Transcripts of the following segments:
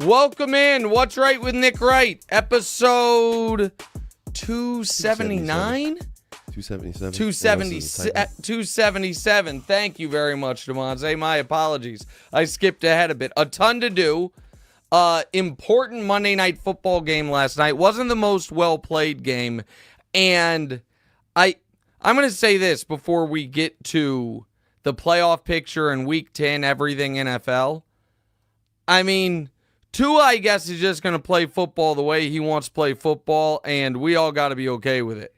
Welcome in. What's Right with Nick Wright? Episode 279? 277. 277. Thank you very much, Damonza. My apologies. I skipped ahead a bit. A ton to do. Important Monday Night Football game last night. Wasn't the most well-played game. And I'm going to say this before we get to the playoff picture and Week 10, everything NFL. I mean, Tua, I guess, is just going to play football the way he wants to play football, and we all got to be okay with it.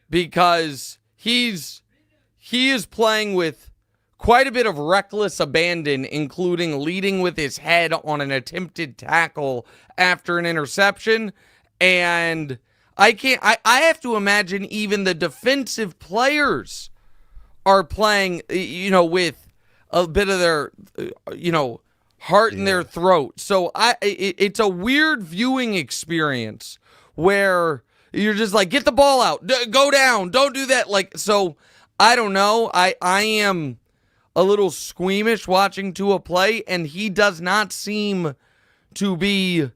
Because he is playing with quite a bit of reckless abandon, including leading with his head on an attempted tackle after an interception. And I have to imagine even the defensive players are playing, with a bit of their, heart in their throat. So it's a weird viewing experience where you're just like, get the ball out, go down, don't do that. So I don't know. I am a little squeamish watching Tua play, and he does not seem to be.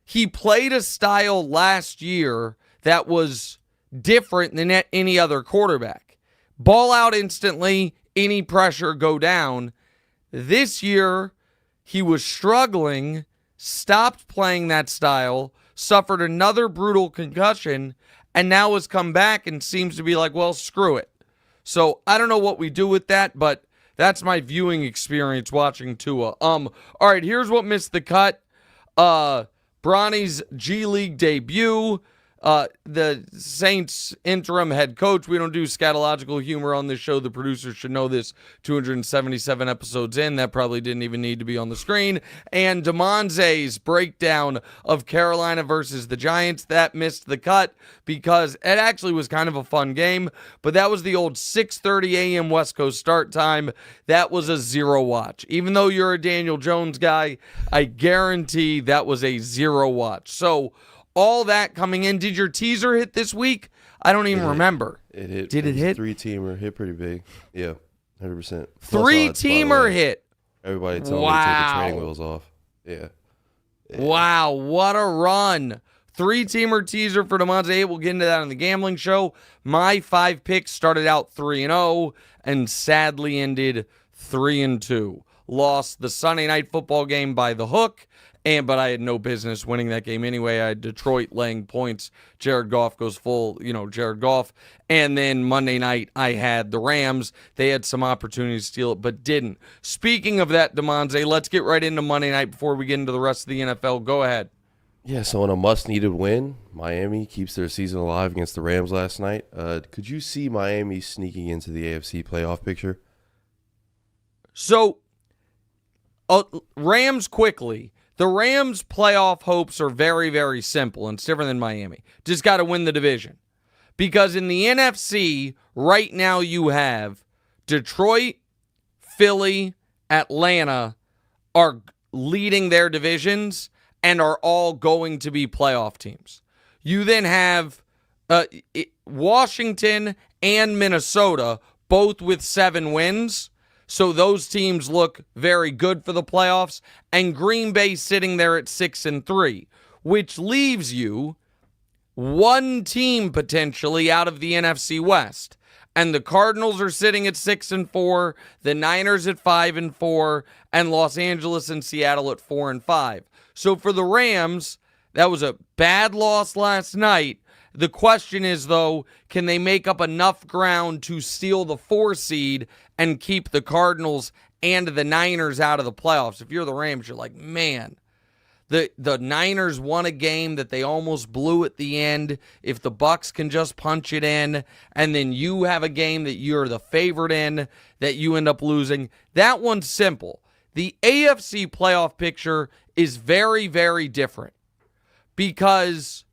He played a style last year that was different than any other quarterback. Ball out instantly, any pressure, go down. This year, he was struggling, stopped playing that style, suffered another brutal concussion, and now has come back and seems to be like, well, screw it. So I don't know what we do with that, but that's my viewing experience watching Tua. All right, here's what missed the cut. Bronny's G League debut. The Saints interim head coach. We don't do scatological humor on this show. The producers should know this. 277 episodes in. That probably didn't even need to be on the screen. And Damonza's breakdown of Carolina versus the Giants. That missed the cut because it actually was kind of a fun game. But that was the old 6:30 a.m. West Coast start time. That was a zero watch. Even though you're a Daniel Jones guy, I guarantee that was a zero watch. So all that coming in. Did your teaser hit this week? I don't even remember. It hit. Did it hit? Three-teamer. Hit pretty big. Yeah, 100%. Three-teamer hit. Everybody told me to take the training wheels off. Yeah. Wow, what a run. Three-teamer teaser for Damonza. We'll get into that on the gambling show. My 5 picks started out 3-0 and sadly ended 3-2. Lost the Sunday Night Football game by the hook. But I had no business winning that game anyway. I had Detroit laying points. Jared Goff goes full, Jared Goff. And then Monday night, I had the Rams. They had some opportunities to steal it, but didn't. Speaking of that, Damonza, let's get right into Monday night before we get into the rest of the NFL. Go ahead. Yeah, so on a must-needed win, Miami keeps their season alive against the Rams last night. Could you see Miami sneaking into the AFC playoff picture? So, Rams quickly. The Rams' playoff hopes are very, very simple, and it's different than Miami. Just got to win the division. Because in the NFC, right now you have Detroit, Philly, Atlanta are leading their divisions and are all going to be playoff teams. You then have Washington and Minnesota, both with 7 wins. So those teams look very good for the playoffs, and Green Bay sitting there at 6-3, which leaves you one team potentially out of the NFC West. And the Cardinals are sitting at 6-4, the Niners at 5-4, and Los Angeles and Seattle at 4-5. So for the Rams, that was a bad loss last night. The question is, though, can they make up enough ground to steal the 4 seed and keep the Cardinals and the Niners out of the playoffs? If you're the Rams, you're like, man, the Niners won a game that they almost blew at the end. If the Bucks can just punch it in, and then you have a game that you're the favorite in that you end up losing, that one's simple. The AFC playoff picture is very, very different because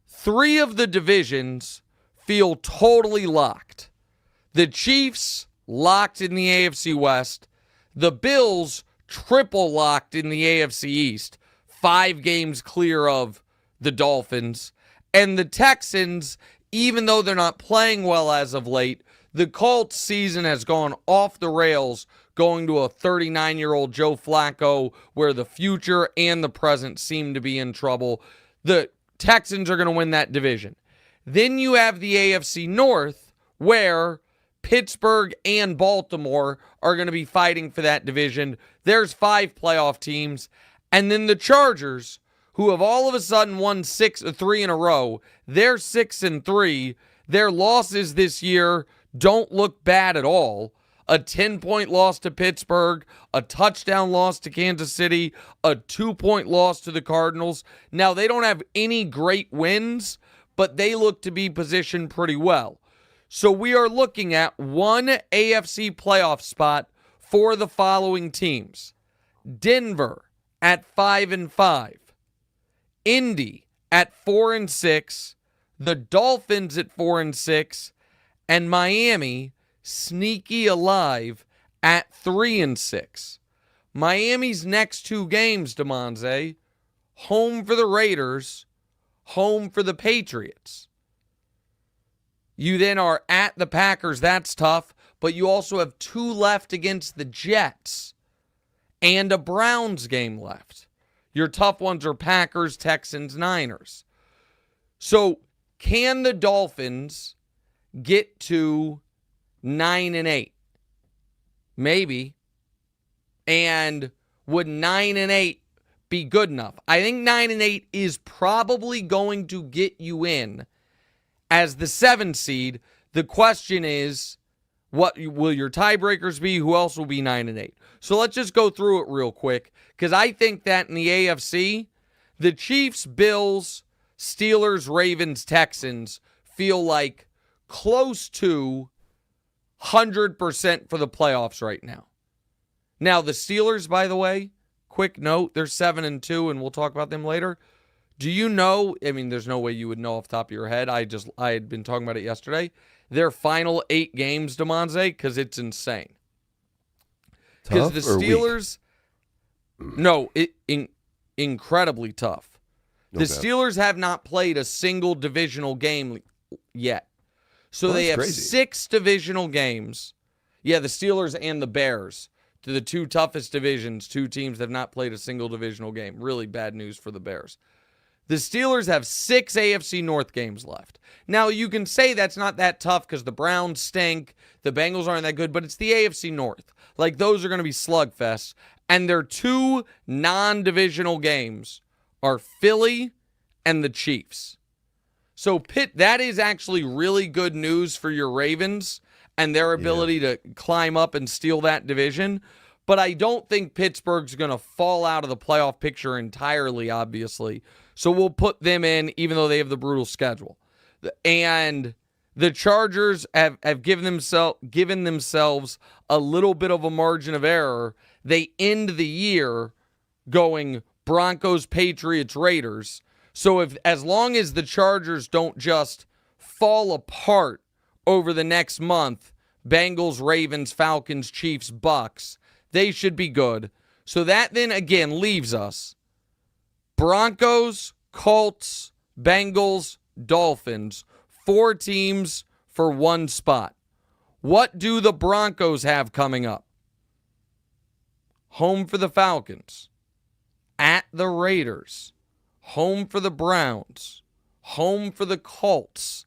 3 of the divisions feel totally locked. The Chiefs locked in the AFC West. The Bills triple locked in the AFC East. 5 games clear of the Dolphins. And the Texans, even though they're not playing well as of late, the Colts season has gone off the rails, going to a 39-year-old Joe Flacco where the future and the present seem to be in trouble. The Texans are going to win that division. Then you have the AFC North where Pittsburgh and Baltimore are going to be fighting for that division. There's 5 playoff teams. And then the Chargers, who have all of a sudden won 3 in a row, they're 6-3. Their losses this year don't look bad at all. A 10-point loss to Pittsburgh, a touchdown loss to Kansas City, a 2-point loss to the Cardinals. Now, they don't have any great wins, but they look to be positioned pretty well. So we are looking at one AFC playoff spot for the following teams. Denver at 5-5. Indy at 4-6. The Dolphins at 4-6. And Miami sneaky alive at 3-6. Miami's next 2 games, Damonza, home for the Raiders, home for the Patriots. You then are at the Packers. That's tough. But you also have 2 left against the Jets and a Browns game left. Your tough ones are Packers, Texans, Niners. So can the Dolphins get to 9-8? Maybe. And would 9-8 be good enough? I think 9-8 is probably going to get you in as the 7 seed. The question is, what will your tiebreakers be? Who else will be 9-8? So let's just go through it real quick, because I think that in the AFC, the Chiefs, Bills, Steelers, Ravens, Texans feel like close to 100% for the playoffs right now. Now, the Steelers, by the way, quick note, they're 7-2, and we'll talk about them later. Do you know, I mean, there's no way you would know off the top of your head. I had been talking about it yesterday. Their final 8 games, Damonza, because it's insane. Because the Steelers, incredibly tough. The Steelers have not played a single divisional game yet. So they have crazy. 6 divisional games. Yeah, the Steelers and the Bears. To the 2 toughest divisions, 2 teams that have not played a single divisional game. Really bad news for the Bears. The Steelers have 6 AFC North games left. Now, you can say that's not that tough because the Browns stink, the Bengals aren't that good, but it's the AFC North. Like, those are going to be slugfests. And their 2 non-divisional games are Philly and the Chiefs. So, that is actually really good news for your Ravens and their ability to climb up and steal that division. But I don't think Pittsburgh's going to fall out of the playoff picture entirely, obviously. So we'll put them in, even though they have the brutal schedule. And the Chargers have given themselves a little bit of a margin of error. They end the year going Broncos, Patriots, Raiders. So as long as the Chargers don't just fall apart over the next month, Bengals, Ravens, Falcons, Chiefs, Bucks, they should be good. So that then again leaves us Broncos, Colts, Bengals, Dolphins. 4 teams for 1 spot. What do the Broncos have coming up? Home for the Falcons. At the Raiders. Home for the Browns. Home for the Colts.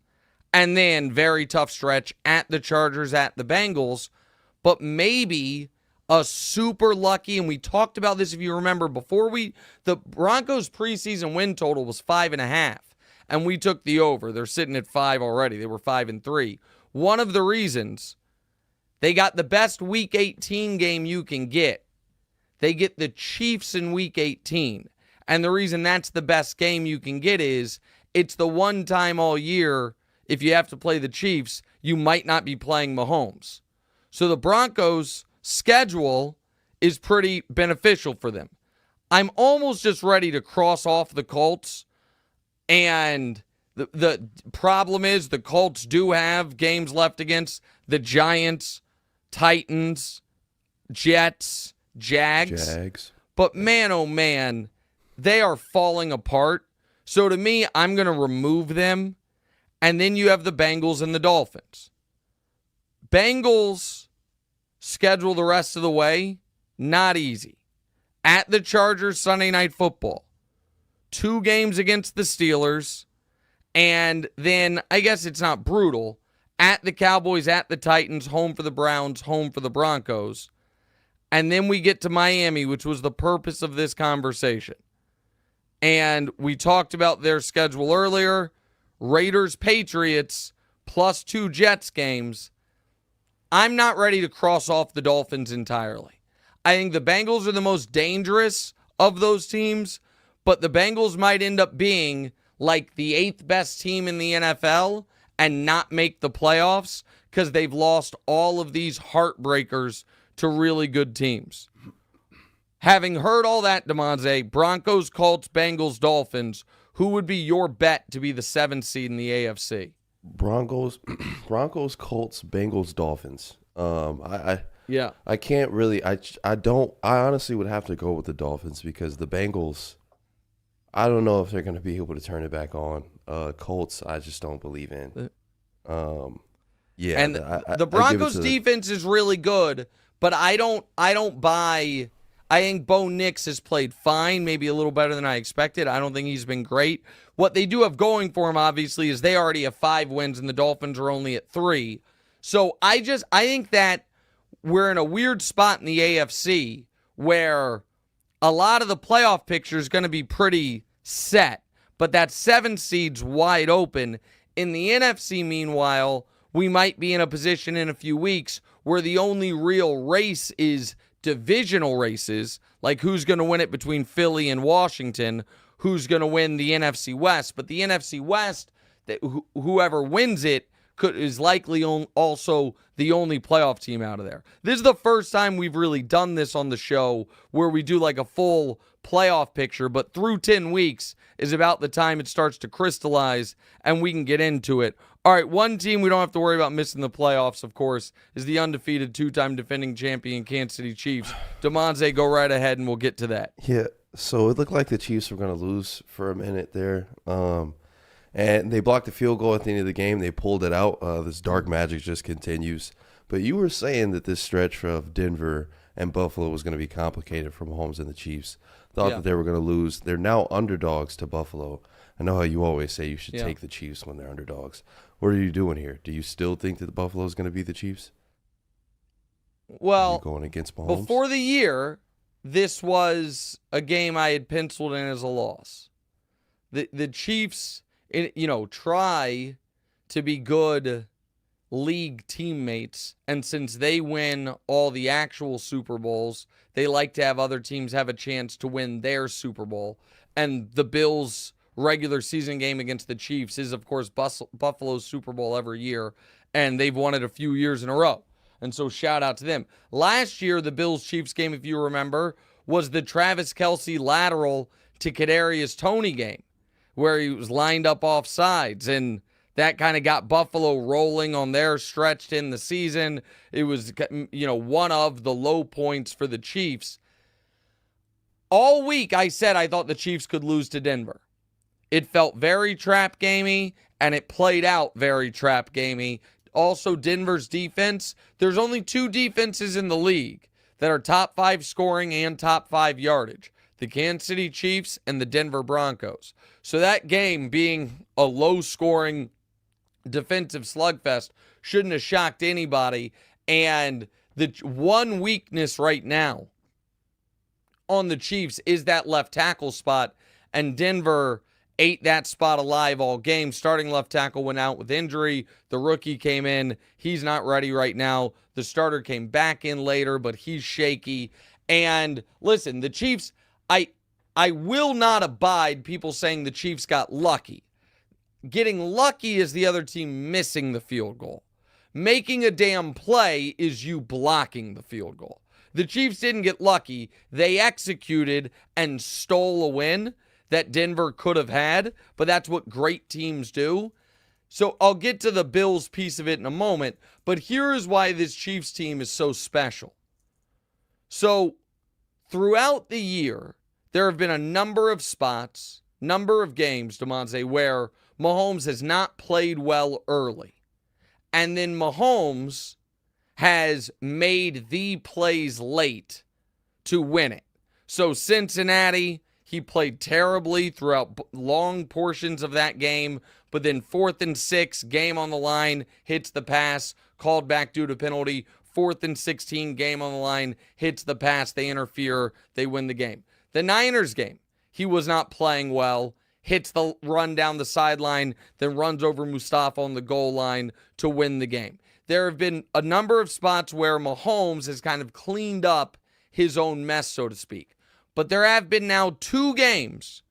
And then very tough stretch at the Chargers, at the Bengals. But maybe a super lucky, and we talked about this if you remember before, the Broncos preseason win total was 5.5, and we took the over. They're sitting at 5 already. They were 5-3. One of the reasons they got the best Week 18 game you can get. They get the Chiefs in Week 18, and the reason that's the best game you can get is it's the one time all year, if you have to play the Chiefs, you might not be playing Mahomes. So the Broncos' schedule is pretty beneficial for them. I'm almost just ready to cross off the Colts, and the problem is the Colts do have games left against the Giants, Titans, Jets, Jags. But man, oh man, they are falling apart. So to me, I'm going to remove them. And then you have the Bengals and the Dolphins. Bengals schedule the rest of the way, not easy. At the Chargers, Sunday Night Football. 2 games against the Steelers. And then, I guess it's not brutal, at the Cowboys, at the Titans, home for the Browns, home for the Broncos. And then we get to Miami, which was the purpose of this conversation. And we talked about their schedule earlier. Raiders, Patriots, plus 2 Jets games. I'm not ready to cross off the Dolphins entirely. I think the Bengals are the most dangerous of those teams, but the Bengals might end up being like the 8th best team in the NFL and not make the playoffs because they've lost all of these heartbreakers to really good teams. Having heard all that, Damonza, Broncos, Colts, Bengals, Dolphins, who would be your bet to be the 7th seed in the AFC? Broncos, Colts, Bengals, Dolphins. I can't really. I honestly would have to go with the Dolphins because the Bengals, I don't know if they're going to be able to turn it back on. Colts, I just don't believe in. Yeah, and the Broncos defense is really good, but I don't buy. I think Bo Nix has played fine, maybe a little better than I expected. I don't think he's been great. What they do have going for him, obviously, is they already have 5 wins and the Dolphins are only at 3. So I think that we're in a weird spot in the AFC where a lot of the playoff picture is going to be pretty set, but that 7 seed's wide open. In the NFC, meanwhile, we might be in a position in a few weeks where the only real race is divisional races, like who's going to win it between Philly and Washington, who's going to win the NFC West. But the NFC West, whoever wins it is likely also the only playoff team out of there. This is the first time we've really done this on the show where we do like a full playoff picture, but through 10 weeks is about the time it starts to crystallize and we can get into it. All right, one team we don't have to worry about missing the playoffs, of course, is the undefeated 2-time defending champion Kansas City Chiefs. Damonza, go right ahead and we'll get to that. Yeah, so it looked like the Chiefs were going to lose for a minute there. And they blocked the field goal at the end of the game. They pulled it out. This dark magic just continues. But you were saying that this stretch of Denver and Buffalo was going to be complicated for Mahomes and the Chiefs. Thought that they were going to lose. They're now underdogs to Buffalo. I know how you always say you should take the Chiefs when they're underdogs. What are you doing here? Do you still think that the Buffalo is going to beat the Chiefs? Well, going against Mahomes? Before the year, this was a game I had penciled in as a loss. The Chiefs, try to be good league teammates, and since they win all the actual Super Bowls, they like to have other teams have a chance to win their Super Bowl. And the Bills' regular season game against the Chiefs is, of course, Buffalo's Super Bowl every year, and they've won it a few years in a row. And so shout out to them. Last year, the Bills-Chiefs game, if you remember, was the Travis Kelce lateral to Kadarius Toney game, where he was lined up off sides, and that kind of got Buffalo rolling on their stretch in the season. It was, one of the low points for the Chiefs. All week, I said I thought the Chiefs could lose to Denver. It felt very trap gamey, and it played out very trap gamey. Also, Denver's defense, there's only 2 defenses in the league that are top 5 scoring and top 5 yardage. The Kansas City Chiefs and the Denver Broncos. So that game being a low-scoring defensive slugfest shouldn't have shocked anybody. And the one weakness right now on the Chiefs is that left tackle spot, and Denver ate that spot alive all game. Starting left tackle went out with injury. The rookie came in. He's not ready right now. The starter came back in later, but he's shaky. And listen, the Chiefs, I will not abide people saying the Chiefs got lucky. Getting lucky is the other team missing the field goal. Making a damn play is you blocking the field goal. The Chiefs didn't get lucky. They executed and stole a win that Denver could have had, but that's what great teams do. So I'll get to the Bills piece of it in a moment, but here's why this Chiefs team is so special. So throughout the year, there have been a number of spots, number of games, Damonza, where Mahomes has not played well early. And then Mahomes has made the plays late to win it. So Cincinnati, he played terribly throughout long portions of that game, but then 4th and 6, game on the line, hits the pass, called back due to penalty. 4th and 16, game on the line, hits the pass, they interfere, they win the game. The Niners game, he was not playing well, hits the run down the sideline, then runs over Mustafa on the goal line to win the game. There have been a number of spots where Mahomes has kind of cleaned up his own mess, so to speak. But there have been now 2 games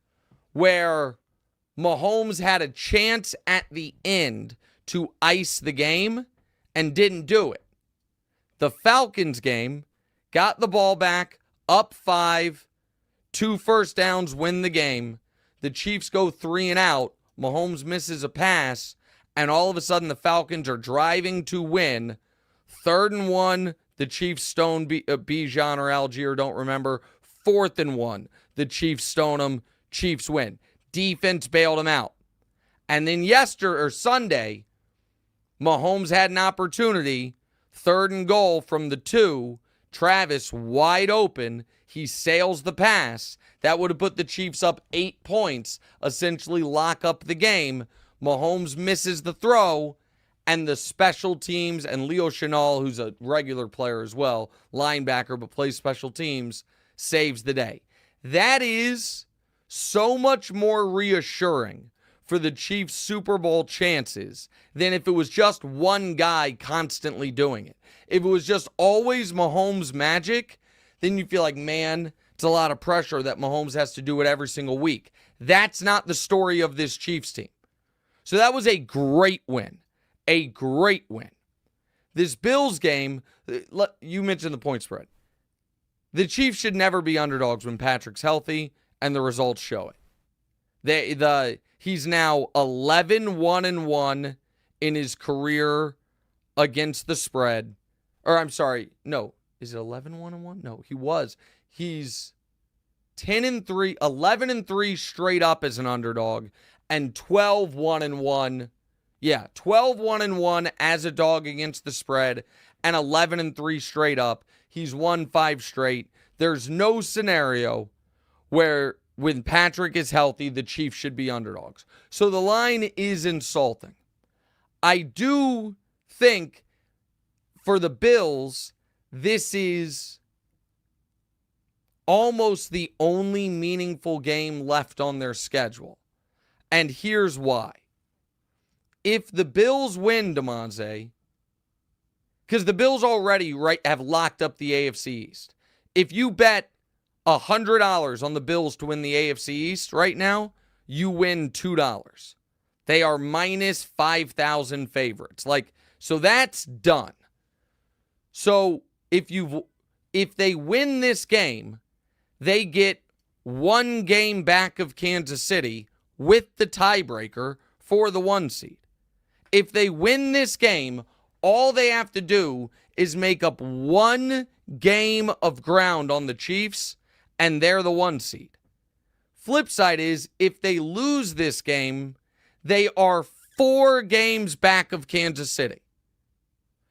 where Mahomes had a chance at the end to ice the game and didn't do it. The Falcons game, got the ball back, up 5, 2 first downs, win the game. The Chiefs go 3 and out. Mahomes misses a pass, and all of a sudden the Falcons are driving to win. 3rd and 1, the Chiefs stone Bijan or Algier, don't remember. 4th and 1, the Chiefs stone them. Chiefs win. Defense bailed him out. And then Sunday, Mahomes had an opportunity. 3rd and goal from the 2. Travis wide open. He sails the pass. That would have put the Chiefs up 8 points, essentially lock up the game. Mahomes misses the throw, and the special teams and Leo Chenal, who's a regular player as well, linebacker but plays special teams, saves the day. That is so much more reassuring for the Chiefs' Super Bowl chances than if it was just one guy constantly doing it. If it was just always Mahomes' magic, then you feel like, man, it's a lot of pressure that Mahomes has to do it every single week. That's not the story of this Chiefs team. So that was a great win. A great win. This Bills game, you mentioned the point spread. The Chiefs should never be underdogs when Patrick's healthy, and the results show it. He's now 11-1-1 in his career against the spread. Or I'm sorry, no. Is it 11-1-1? No, he was. He's 10-3, 11-3 straight up as an underdog, and 12-1-1. Yeah, 12-1-1 as a dog against the spread, and 11-3 straight up. He's won 5 straight. There's no scenario where when Patrick is healthy, the Chiefs should be underdogs. So the line is insulting. I do think for the Bills, this is almost the only meaningful game left on their schedule. And here's why. If the Bills win, Damonza, because the Bills already have locked up the AFC East. If you bet $100 on the Bills to win the AFC East right now, you win $2. They are minus 5,000 favorites. So that's done. So if they win this game, they get 1 game back of Kansas City with the tiebreaker for the 1 seed. If they win this game, all they have to do is make up 1 game of ground on the Chiefs, and they're the 1 seed. Flip side is, if they lose this game, they are 4 games back of Kansas City.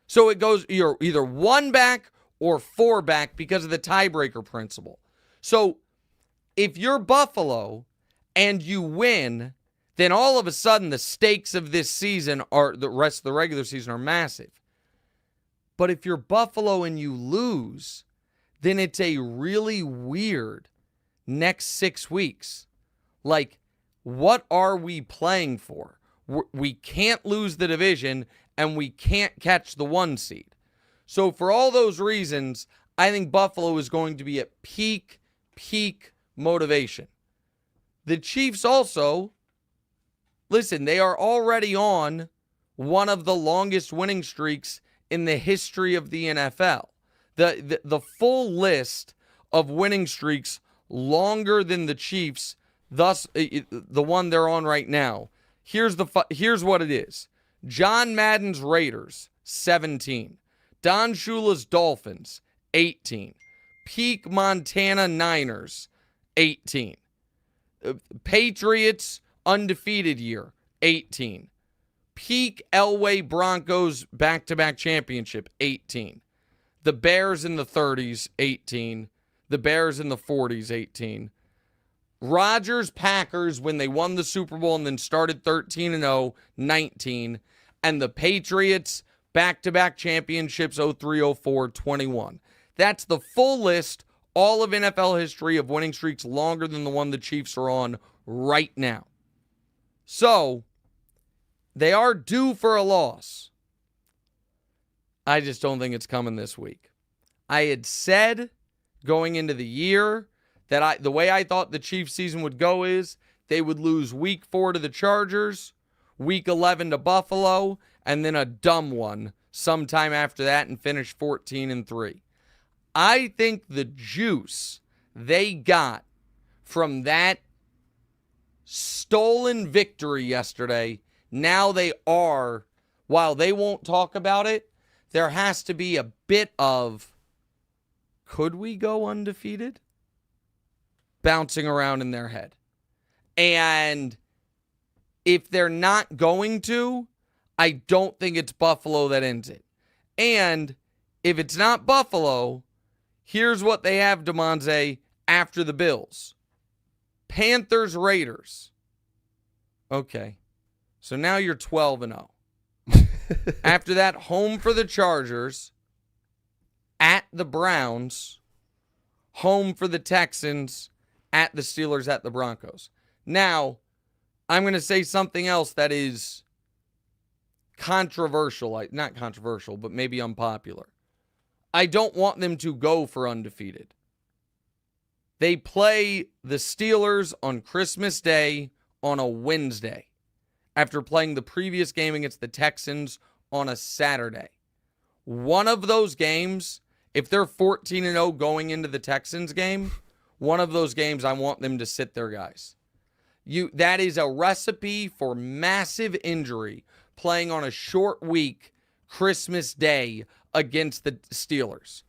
So it goes, you're either 1 back or 4 back because of the tiebreaker principle. So if you're Buffalo and you win, then all of a sudden the stakes of this season the rest of the regular season are massive. But if you're Buffalo and you lose, then it's a really weird next 6 weeks. What are we playing for? We can't lose the division, and we can't catch the 1 seed. So for all those reasons, I think Buffalo is going to be at peak motivation. The Chiefs also, listen, they are already on one of the longest winning streaks in the history of the NFL. The full list of winning streaks longer than the Chiefs, thus the one they're on right now. Here's what it is. John Madden's Raiders, 17. Don Shula's Dolphins, 18. Peak Montana Niners, 18. Patriots undefeated year, 18. peak Elway Broncos back-to-back championship, 18. The Bears in the 30s, 18. The Bears in the 40s, 18. Rodgers Packers when they won the Super Bowl and then started 13-0, 19. And the Patriots back-to-back championships, 03, 04, 21. That's the full list, all of NFL history of winning streaks longer than the one the Chiefs are on right now. So, they are due for a loss. I just don't think it's coming this week. I had said going into the year that the way I thought the Chiefs season would go is they would lose week 4 to the Chargers, week 11 to Buffalo, and then a dumb one sometime after that and finish 14-3. I think the juice they got from that stolen victory yesterday, now they are, while they won't talk about it, there has to be a bit of, could we go undefeated? Bouncing around in their head. And if they're not going to, I don't think it's Buffalo that ends it. And if it's not Buffalo, here's what they have, Damonza, after the Bills. Panthers, Raiders. Okay. So now you're 12-0. After that, home for the Chargers, at the Browns, home for the Texans, at the Steelers, at the Broncos. Now, I'm going to say something else that is controversial. Not controversial, but maybe unpopular. I don't want them to go for undefeated. They play the Steelers on Christmas Day on a Wednesday after playing the previous game against the Texans on a Saturday. One of those games, if they're 14-0 going into the Texans game, one of those games I want them to sit their guys. That is a recipe for massive injury playing on a short week Christmas Day against the Steelers.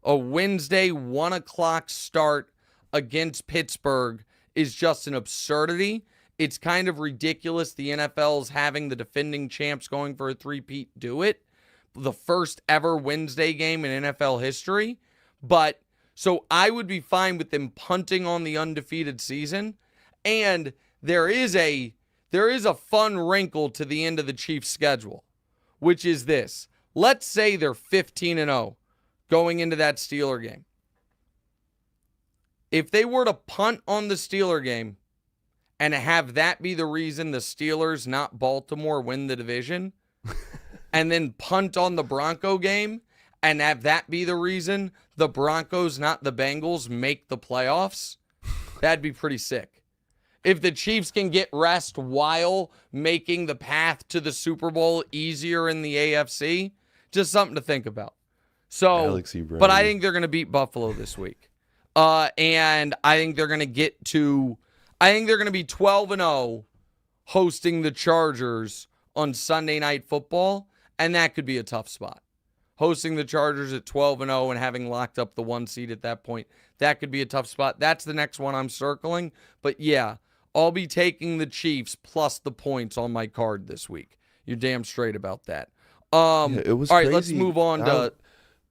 A Wednesday 1 o'clock start against Pittsburgh is just an absurdity. It's kind of ridiculous the NFL's having the defending champs going for a three-peat do it. The first ever Wednesday game in NFL history. But, so I would be fine with them punting on the undefeated season. And there is a fun wrinkle to the end of the Chiefs' schedule, which is this. Let's say they're 15-0 going into that Steeler game. If they were to punt on the Steeler game and have that be the reason the Steelers, not Baltimore, win the division, and then punt on the Bronco game and have that be the reason the Broncos, not the Bengals, make the playoffs, that'd be pretty sick. If the Chiefs can get rest while making the path to the Super Bowl easier in the AFC, just something to think about. So, but I think they're going to beat Buffalo this week. And I think they're going to be 12-0 hosting the Chargers on Sunday Night Football, and that could be a tough spot. Hosting the Chargers at 12-0 and having locked up the 1 seed at that point, that could be a tough spot. That's the next one I'm circling. But yeah, I'll be taking the Chiefs plus the points on my card this week. You're damn straight about that. It was all right, crazy. let's move on to...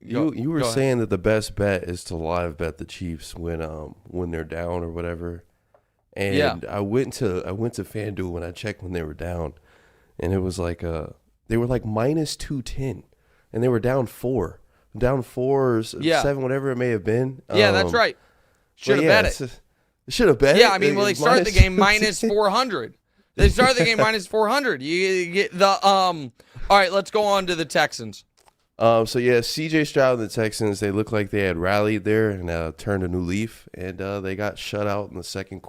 You were saying that the best bet is to live bet the Chiefs when they're down or whatever. And yeah. I went to FanDuel when I checked when they were down, and it was like they were like minus 210, and they were down 4 or 7, whatever it may have been. Yeah, that's right. Should have bet it. Should have bet it. Yeah, I mean, well, they start the game minus 400. They start the game minus 400. You get the All right, let's go on to the Texans. So yeah, CJ Stroud and the Texans, they look like they had rallied there and turned a new leaf, and they got shut out in the second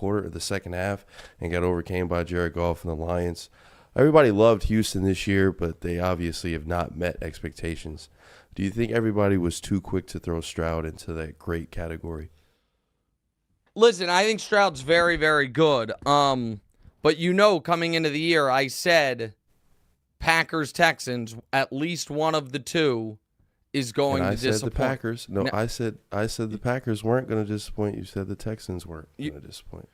half, and got overcame by Jared Goff and the Lions. Everybody loved Houston this year, but they obviously have not met expectations. Do you think everybody was too quick to throw Stroud into that great category? Listen, I think Stroud's very, very good. But coming into the year, I said Packers, Texans, at least one of the two is going to disappoint. I said the Packers. No, I said the Packers weren't going to disappoint. You said the Texans weren't going to disappoint.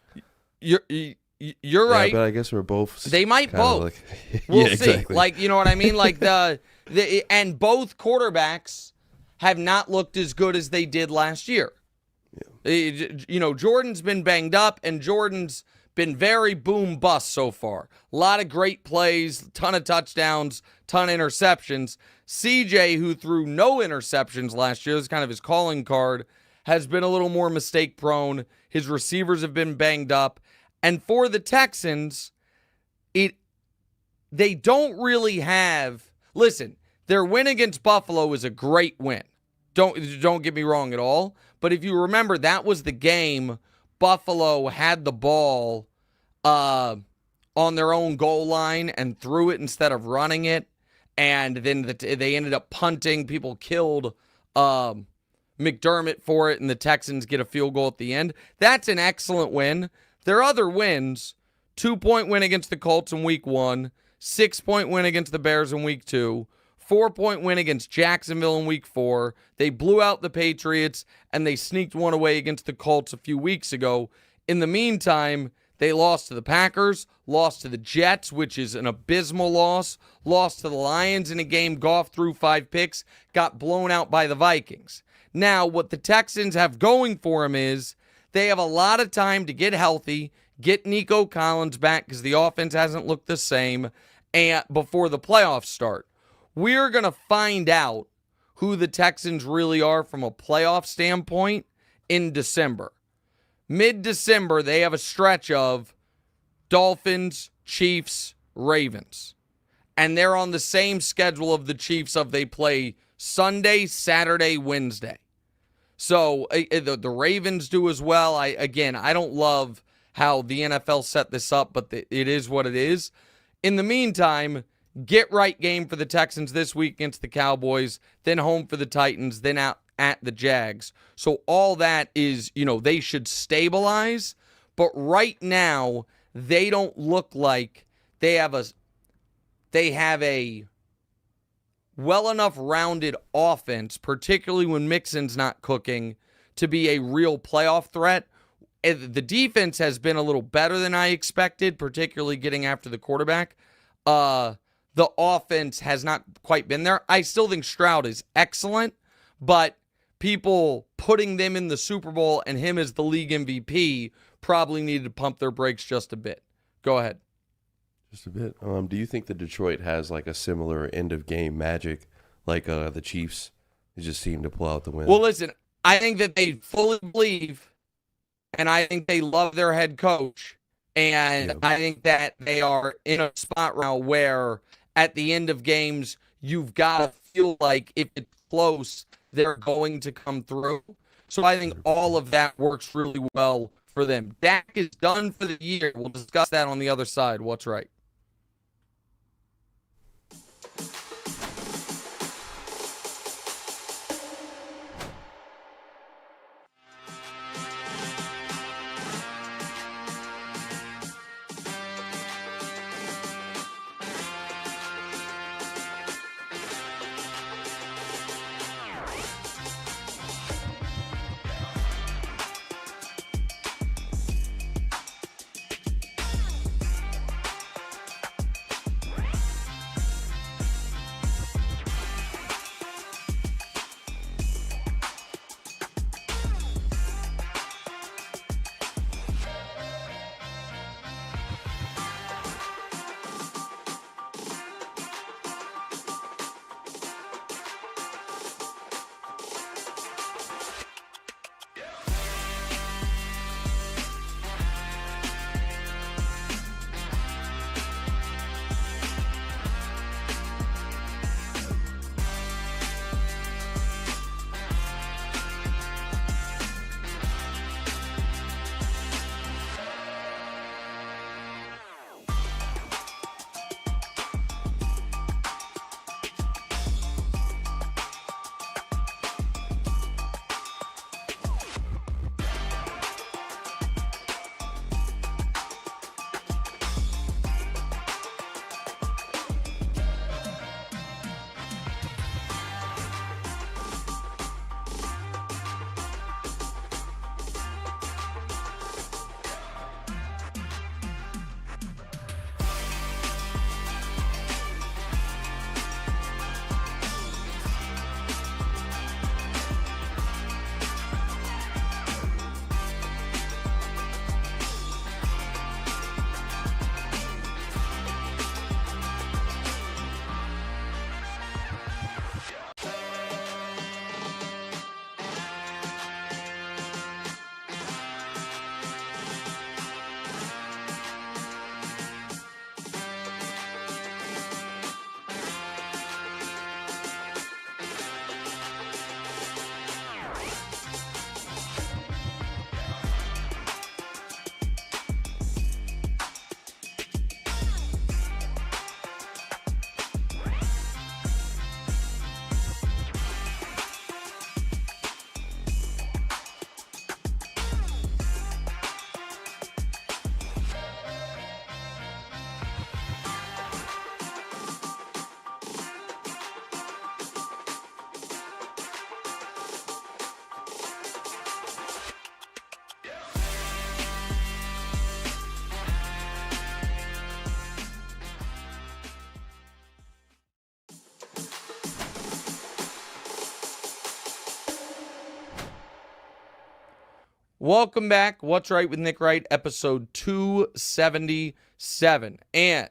You're right. But I guess we're both. They might both. Like, We'll yeah, see. exactly. Like, you know what I mean? Like and both quarterbacks have not looked as good as they did last year. Yeah. Jordan's been banged up, and Jordan's been very boom bust so far. A lot of great plays, ton of touchdowns, ton of interceptions. CJ, who threw no interceptions last year, this is kind of his calling card, has been a little more mistake prone. His receivers have been banged up. And for the Texans, they don't really have. Listen, their win against Buffalo is a great win. Don't get me wrong at all. But if you remember, that was the game Buffalo had the ball on their own goal line and threw it instead of running it. And then they ended up punting. People killed McDermott for it, and the Texans get a field goal at the end. That's an excellent win. Their other wins, 2-point win against the Colts in week 1, 6-point win against the Bears in week 2, 4-point win against Jacksonville in week 4. They blew out the Patriots, and they sneaked one away against the Colts a few weeks ago. In the meantime, they lost to the Packers, lost to the Jets, which is an abysmal loss, lost to the Lions in a game Goff threw 5 picks, got blown out by the Vikings. Now, what the Texans have going for them is they have a lot of time to get healthy, get Nico Collins back because the offense hasn't looked the same, and before the playoffs start. We're going to find out who the Texans really are from a playoff standpoint in December. Mid-December, they have a stretch of Dolphins, Chiefs, Ravens. And they're on the same schedule of the Chiefs of they play Sunday, Saturday, Wednesday. So the Ravens do as well. I don't love how the NFL set this up, but it is what it is. In the meantime, get right game for the Texans this week against the Cowboys, then home for the Titans, then out at the Jags. So all that is, they should stabilize, but right now they don't look like they have a well enough rounded offense, particularly when Mixon's not cooking, to be a real playoff threat. The defense has been a little better than I expected, particularly getting after the quarterback. The offense has not quite been there. I still think Stroud is excellent, but people putting them in the Super Bowl and him as the league MVP probably needed to pump their brakes just a bit. Go ahead. Just a bit. Do you think that Detroit has like a similar end of game magic like the Chiefs? They just seem to pull out the win. Well, listen, I think that they fully believe, and I think they love their head coach, and I think that they are in a spot now where at the end of games, you've got to feel like if it's close, they're going to come through. So I think all of that works really well for them. Dak is done for the year. We'll discuss that on the other side. What's right? Welcome back. What's Right with Nick Wright, episode 277. And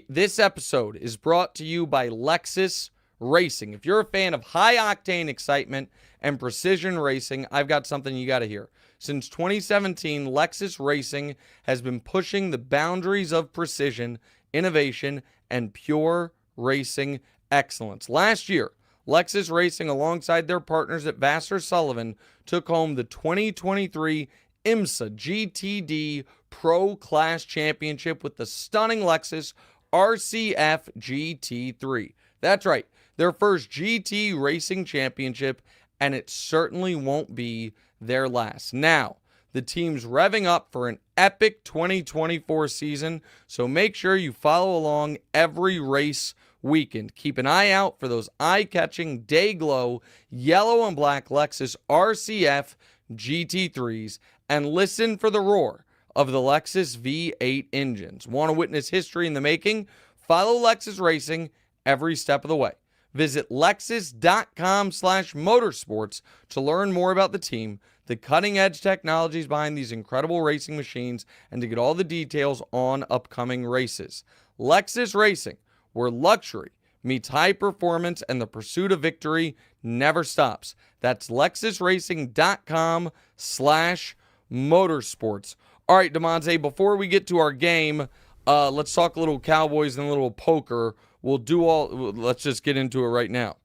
this episode is brought to you by Lexus Racing. If you're a fan of high-octane excitement and precision racing, I've got something you got to hear. Since 2017, Lexus Racing has been pushing the boundaries of precision, innovation, and pure racing excellence. Last year, Lexus Racing, alongside their partners at Vassar Sullivan, took home the 2023 IMSA GTD Pro Class Championship with the stunning Lexus RCF GT3. That's right, their first GT Racing Championship, and it certainly won't be their last. Now, the team's revving up for an epic 2024 season, so make sure you follow along every race weekend. Keep an eye out for those eye-catching, day-glow, yellow and black Lexus RCF GT3s, and listen for the roar of the Lexus V8 engines. Want to witness history in the making? Follow Lexus Racing every step of the way. Visit lexus.com/motorsports to learn more about the team, the cutting-edge technologies behind these incredible racing machines, and to get all the details on upcoming races. Lexus Racing, where luxury meets high performance and the pursuit of victory never stops. That's lexusracing.com/motorsports. All right, Damonza, before we get to our game, let's talk a little Cowboys and a little poker. Let's just get into it right now.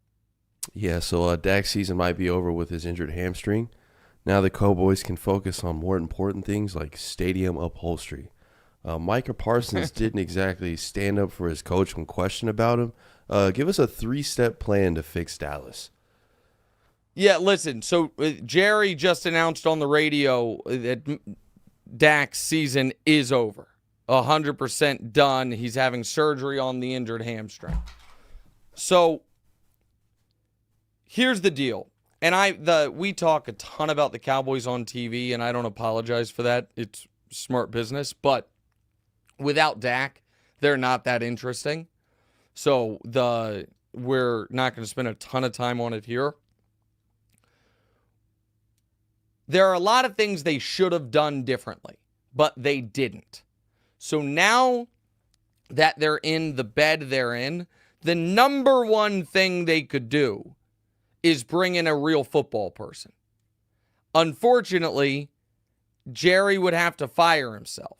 Yeah, so Dak's season might be over with his injured hamstring. Now the Cowboys can focus on more important things like stadium upholstery. Micah Parsons didn't exactly stand up for his coach when questioned about him. Give us a 3-step plan to fix Dallas. Yeah, listen, so Jerry just announced on the radio that Dak's season is over. 100% done. He's having surgery on the injured hamstring. So here's the deal. And we talk a ton about the Cowboys on TV, and I don't apologize for that. It's smart business, but without Dak, they're not that interesting. So we're not going to spend a ton of time on it here. There are a lot of things they should have done differently, but they didn't. So now that they're in the bed they're in, the number one thing they could do is bring in a real football person. Unfortunately, Jerry would have to fire himself,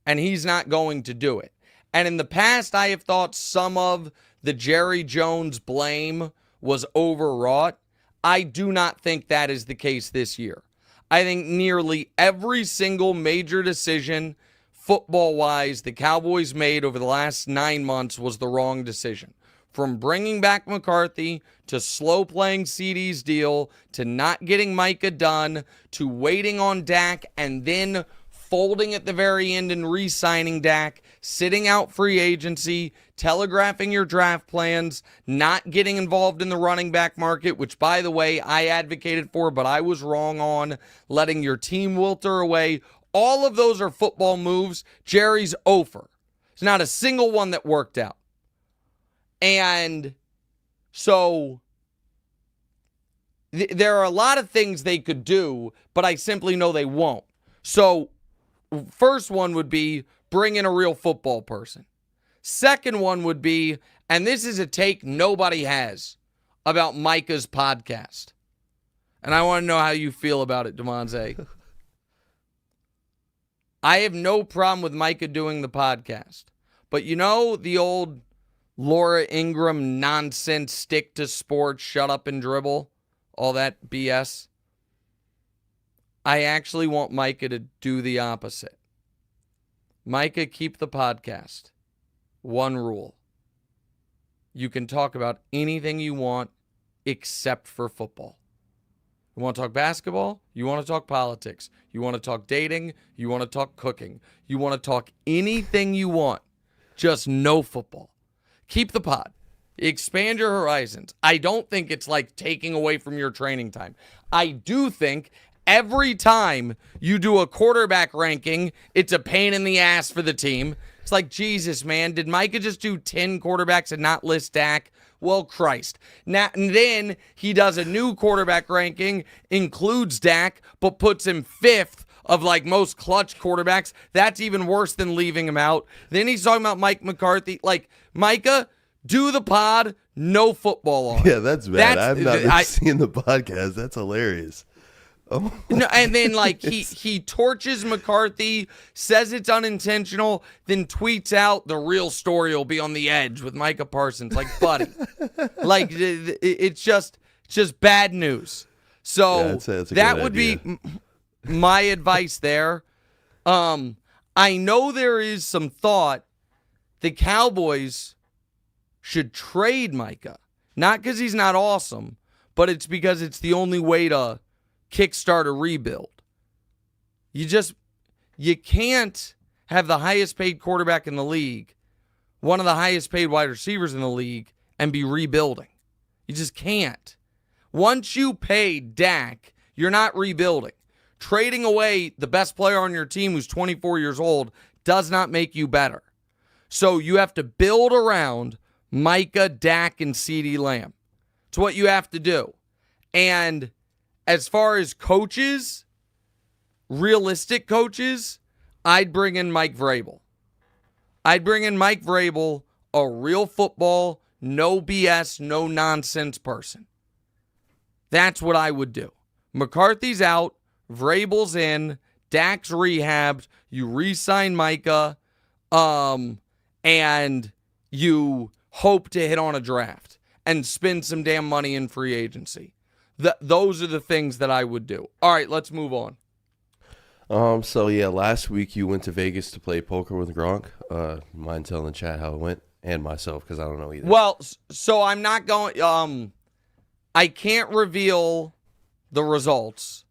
and he's not going to do it. And in the past, I have thought some of the Jerry Jones blame was overwrought. I do not think that is the case this year. I think nearly every single major decision football-wise the Cowboys made over the last 9 months was the wrong decision. From bringing back McCarthy, to slow-playing CD's deal, to not getting Micah done, to waiting on Dak, and then folding at the very end and re-signing Dak, sitting out free agency, telegraphing your draft plans, not getting involved in the running back market, which, by the way, I advocated for, but I was wrong on, letting your team wilter away. All of those are football moves. Jerry's over. There's not a single one that worked out. And so there are a lot of things they could do, but I simply know they won't. So first one would be bring in a real football person. Second one would be, and this is a take nobody has, about Micah's podcast. And I want to know how you feel about it, Damonza. I have no problem with Micah doing the podcast. But you know the old Laura Ingraham nonsense, stick to sports, shut up and dribble, all that BS? I actually want Micah to do the opposite. Micah, keep the podcast. One rule. You can talk about anything you want except for football. You want to talk basketball? You want to talk politics? You want to talk dating? You want to talk cooking? You want to talk anything you want, just no football. Keep the pod. Expand your horizons. I don't think it's like taking away from your training time. I do think every time you do a quarterback ranking, it's a pain in the ass for the team. It's like, Jesus, man, did Micah just do 10 quarterbacks and not list Dak? Well, Christ. Now, and then he does a new quarterback ranking, includes Dak, but puts him 5th of like most clutch quarterbacks. That's even worse than leaving him out. Then he's talking about Mike McCarthy. Like, Micah, do the pod, no football on. Yeah, that's bad. I've not seen the podcast. That's hilarious. Oh. No, and then like he torches McCarthy, says it's unintentional, then tweets out the real story will be on the edge with Micah Parsons. Like, buddy, like it's just bad news. So yeah, that's a that good would idea. be my advice there. I know there is some thought the Cowboys should trade Micah, not because he's not awesome, but it's because it's the only way to kickstart a rebuild. You can't have the highest paid quarterback in the league, one of the highest paid wide receivers in the league, and be rebuilding. You just can't. Once you pay Dak, you're not rebuilding. Trading away the best player on your team who's 24 years old does not make you better. So you have to build around Micah, Dak, and CeeDee Lamb. It's what you have to do. And as far as coaches, realistic coaches, I'd bring in Mike Vrabel. I'd bring in Mike Vrabel, a real football, no BS, no nonsense person. That's what I would do. McCarthy's out, Vrabel's in, Dak's rehabbed, you re-sign Micah, and you hope to hit on a draft and spend some damn money in free agency. Those are the things that I would do. All right, let's move on. So yeah, last week you went to Vegas to play poker with Gronk. Mind telling the chat how it went, and myself, because I don't know either. Well, so I'm not going. I can't reveal the results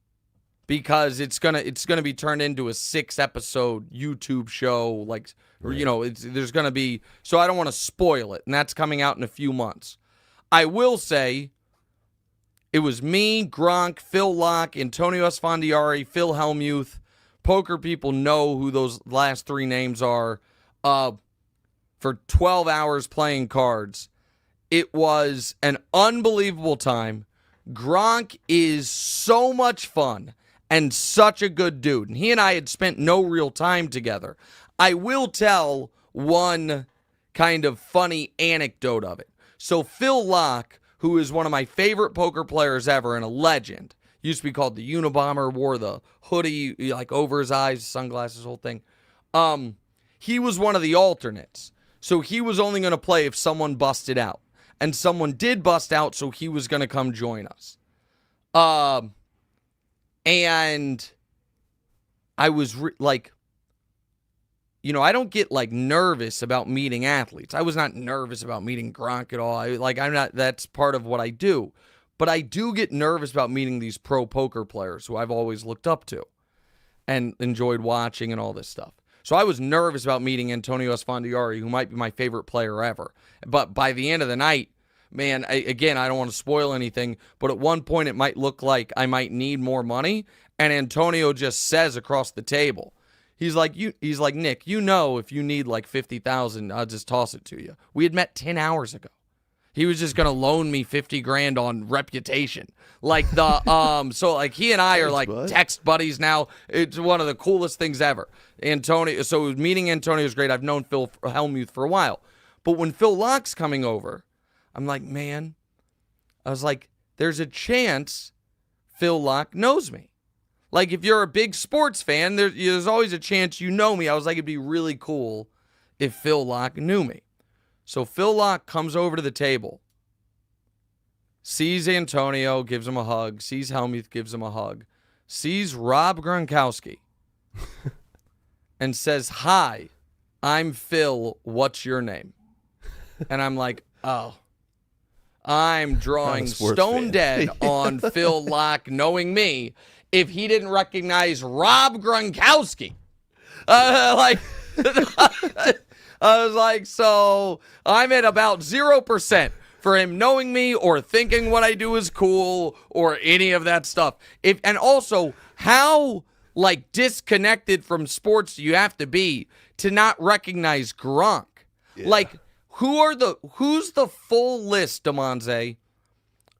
because it's gonna be turned into a 6-episode YouTube show. Like, right. You know, there's gonna be. So I don't want to spoil it, and that's coming out in a few months. I will say. It was me, Gronk, Phil Locke, Antonio Esfandiari, Phil Hellmuth. Poker people know who those last 3 names are. For 12 hours playing cards. It was an unbelievable time. Gronk is so much fun and such a good dude. And he and I had spent no real time together. I will tell one kind of funny anecdote of it. So Phil Locke, who is one of my favorite poker players ever and a legend. Used to be called the Unabomber, wore the hoodie like over his eyes, sunglasses, whole thing. He was one of the alternates. So he was only going to play if someone busted out. And someone did bust out, so he was going to come join us. And I was I don't get like nervous about meeting athletes. I was not nervous about meeting Gronk at all. I'm not, that's part of what I do. But I do get nervous about meeting these pro poker players who I've always looked up to and enjoyed watching and all this stuff. So I was nervous about meeting Antonio Esfandiari, who might be my favorite player ever. But by the end of the night, man, I don't want to spoil anything, but at one point it might look like I might need more money. And Antonio just says across the table, He's like, Nick, if you need like 50,000, I'll just toss it to you. We had met 10 hours ago. He was just going to loan me 50 grand on reputation. Like so like he and I are like text buddies now. It's one of the coolest things ever. Antonio, so meeting Antonio is great. I've known Phil Hellmuth for a while. But when Phil Locke's coming over, I'm like, man, I was like, there's a chance Phil Locke knows me. Like, if you're a big sports fan, there's always a chance you know me. I was like, it'd be really cool if Phil Locke knew me. So Phil Locke comes over to the table, sees Antonio, gives him a hug, sees Hellmuth, gives him a hug, sees Rob Gronkowski, and says, "Hi, I'm Phil. What's your name?" And I'm like, oh. I'm drawing stone dead on Phil Locke knowing me if he didn't recognize Rob Gronkowski. I was like, so I'm at about 0% for him knowing me or thinking what I do is cool or any of that stuff. And also, how like disconnected from sports do you have to be to not recognize Gronk. Yeah. Like, who's the full list, Damonza,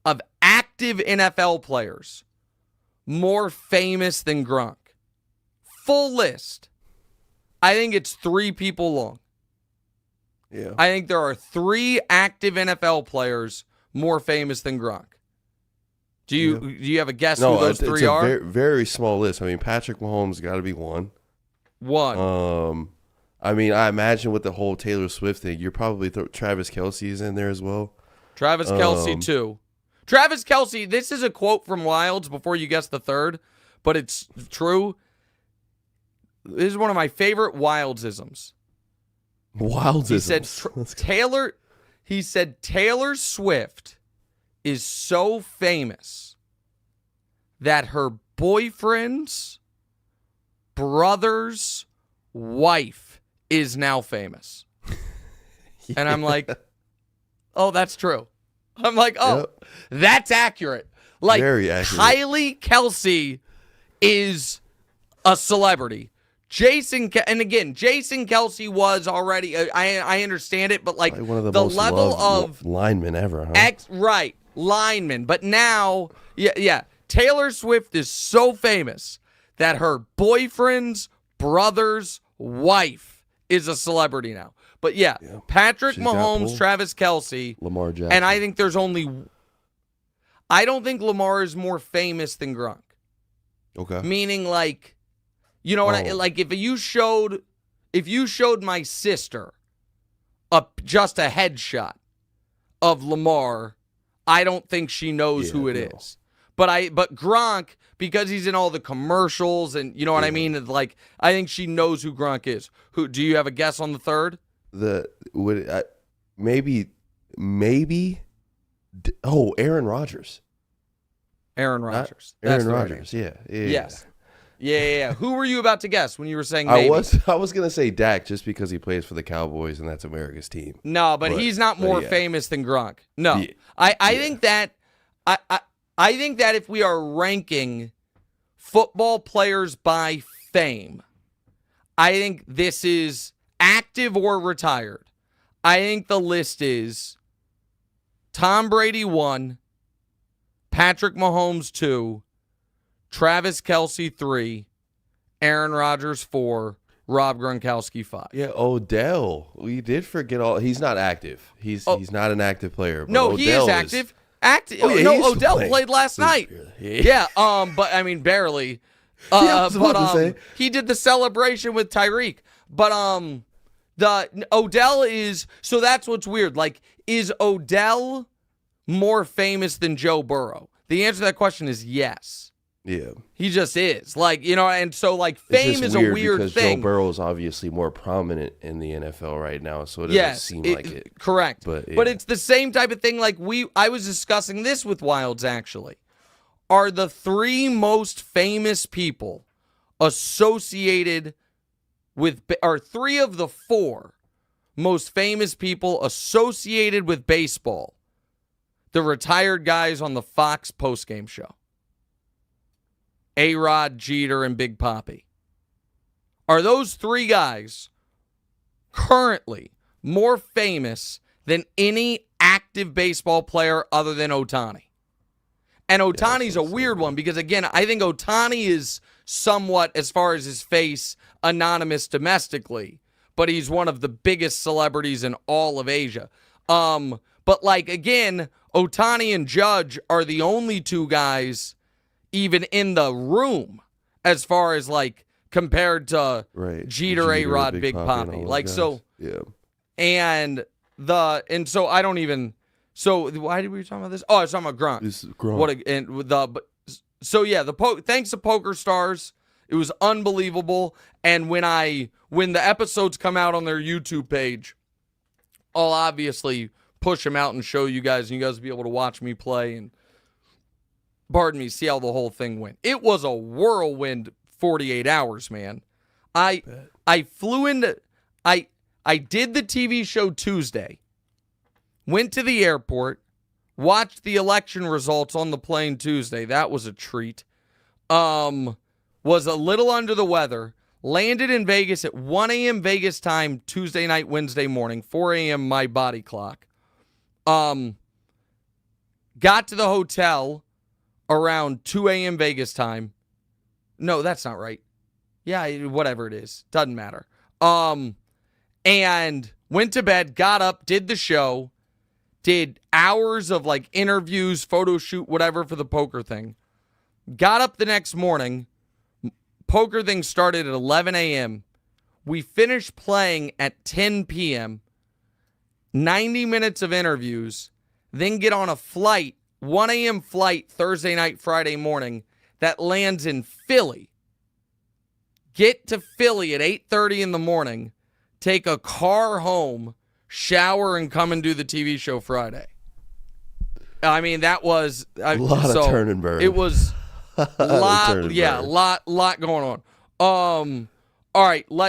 of active NFL players more famous than Gronk? Full list. I think it's 3 people long. Yeah. I think there are 3 active NFL players more famous than Gronk. Do you have a guess who those 3 it's a are? very, very small list. I mean, Patrick Mahomes got to be one. I mean, I imagine with the whole Taylor Swift thing, you're probably Travis Kelce's in there as well. Travis Kelce, too. Travis Kelce, this is a quote from Wilds before you guess the third, but it's true. This is one of my favorite Wildsisms. He said Taylor Swift is so famous that her boyfriend's brother's wife is now famous. Yeah. And I'm like, oh, that's true. I'm like, oh, That's accurate. Like, very accurate. Kylie Kelce is a celebrity. Jason Kelce was already, I understand it, but like one of the the most level of linemen ever, huh? Linemen. But now, Taylor Swift is so famous that her boyfriend's brother's wife is a celebrity now. But Patrick Mahomes, Travis Kelce, Lamar Jackson. And I think I don't think Lamar is more famous than Gronk. Okay. Meaning, like, you know what if you showed my sister just a headshot of Lamar, I don't think she knows who it is. But Gronk, because he's in all the commercials and you know what I mean, like I think she knows who Gronk is. Who do you have a guess on the third? Maybe Aaron Rodgers. Aaron Rodgers. Aaron Rodgers. Yeah. Yes. Yeah. Who were you about to guess when you were saying maybe? I was gonna say Dak just because he plays for the Cowboys and that's America's team. No, but he's not more famous than Gronk. No. Yeah. I think that I think that if we are ranking football players by fame, I think this is active or retired. I think the list is Tom Brady 1, Patrick Mahomes 2, Travis Kelce 3, Aaron Rodgers 4, Rob Gronkowski 5. Yeah, Odell. We did forget all. He's not active. He's not an active player. But no, Odell he is active. Odell played last night. But I mean barely. He did the celebration with Tyreek. But the Odell is, so that's what's weird. Like, is Odell more famous than Joe Burrow? The answer to that question is yes. Yeah. He just is. Like, you know, and so like fame is a weird because thing. Joe Burrow is obviously more prominent in the NFL right now, so it doesn't seem like it. Correct. But it's the same type of thing. Like I was discussing this with Wilds actually. Are the 3 most famous people associated with, or 3 of the 4 most famous people associated with baseball, the retired guys on the Fox postgame show? A-Rod, Jeter, and Big Papi. Are those 3 guys currently more famous than any active baseball player other than Ohtani? And Ohtani's a weird one because, again, I think Ohtani is somewhat, as far as his face, anonymous domestically, but he's one of the biggest celebrities in all of Asia. But, like, again, Ohtani and Judge are the only 2 guys even in the room as far as, like, compared to Jeter, A-Rod, Big Papi. Like, guys. So, yeah. And so I don't even, so why did we talk about this? Oh, I was talking about Gronk. This is Gronk. Thanks to Poker Stars, it was unbelievable. And when the episodes come out on their YouTube page, I'll obviously push them out and show you guys, and you guys will be able to watch me play and, see how the whole thing went. It was a whirlwind 48 hours, man. I flew into, I did the TV show Tuesday, went to the airport, watched the election results on the plane Tuesday. That was a treat. Was a little under the weather. Landed in Vegas at 1 a.m. Vegas time Tuesday night, Wednesday morning, 4 a.m. my body clock. Got to the hotel around 2 a.m. Vegas time. No, that's not right. Yeah, whatever it is. Doesn't matter. And went to bed, got up, did the show, did hours of like interviews, photo shoot, whatever for the poker thing. Got up the next morning. Poker thing started at 11 a.m. We finished playing at 10 p.m. 90 minutes of interviews. Then get on a flight, 1 a.m. flight Thursday night, Friday morning that lands in Philly. Get to Philly at 8:30 in the morning. Take a car home, shower, and come and do the TV show Friday. I mean, that was a lot of turn and burn. It was lot going on. All right, hold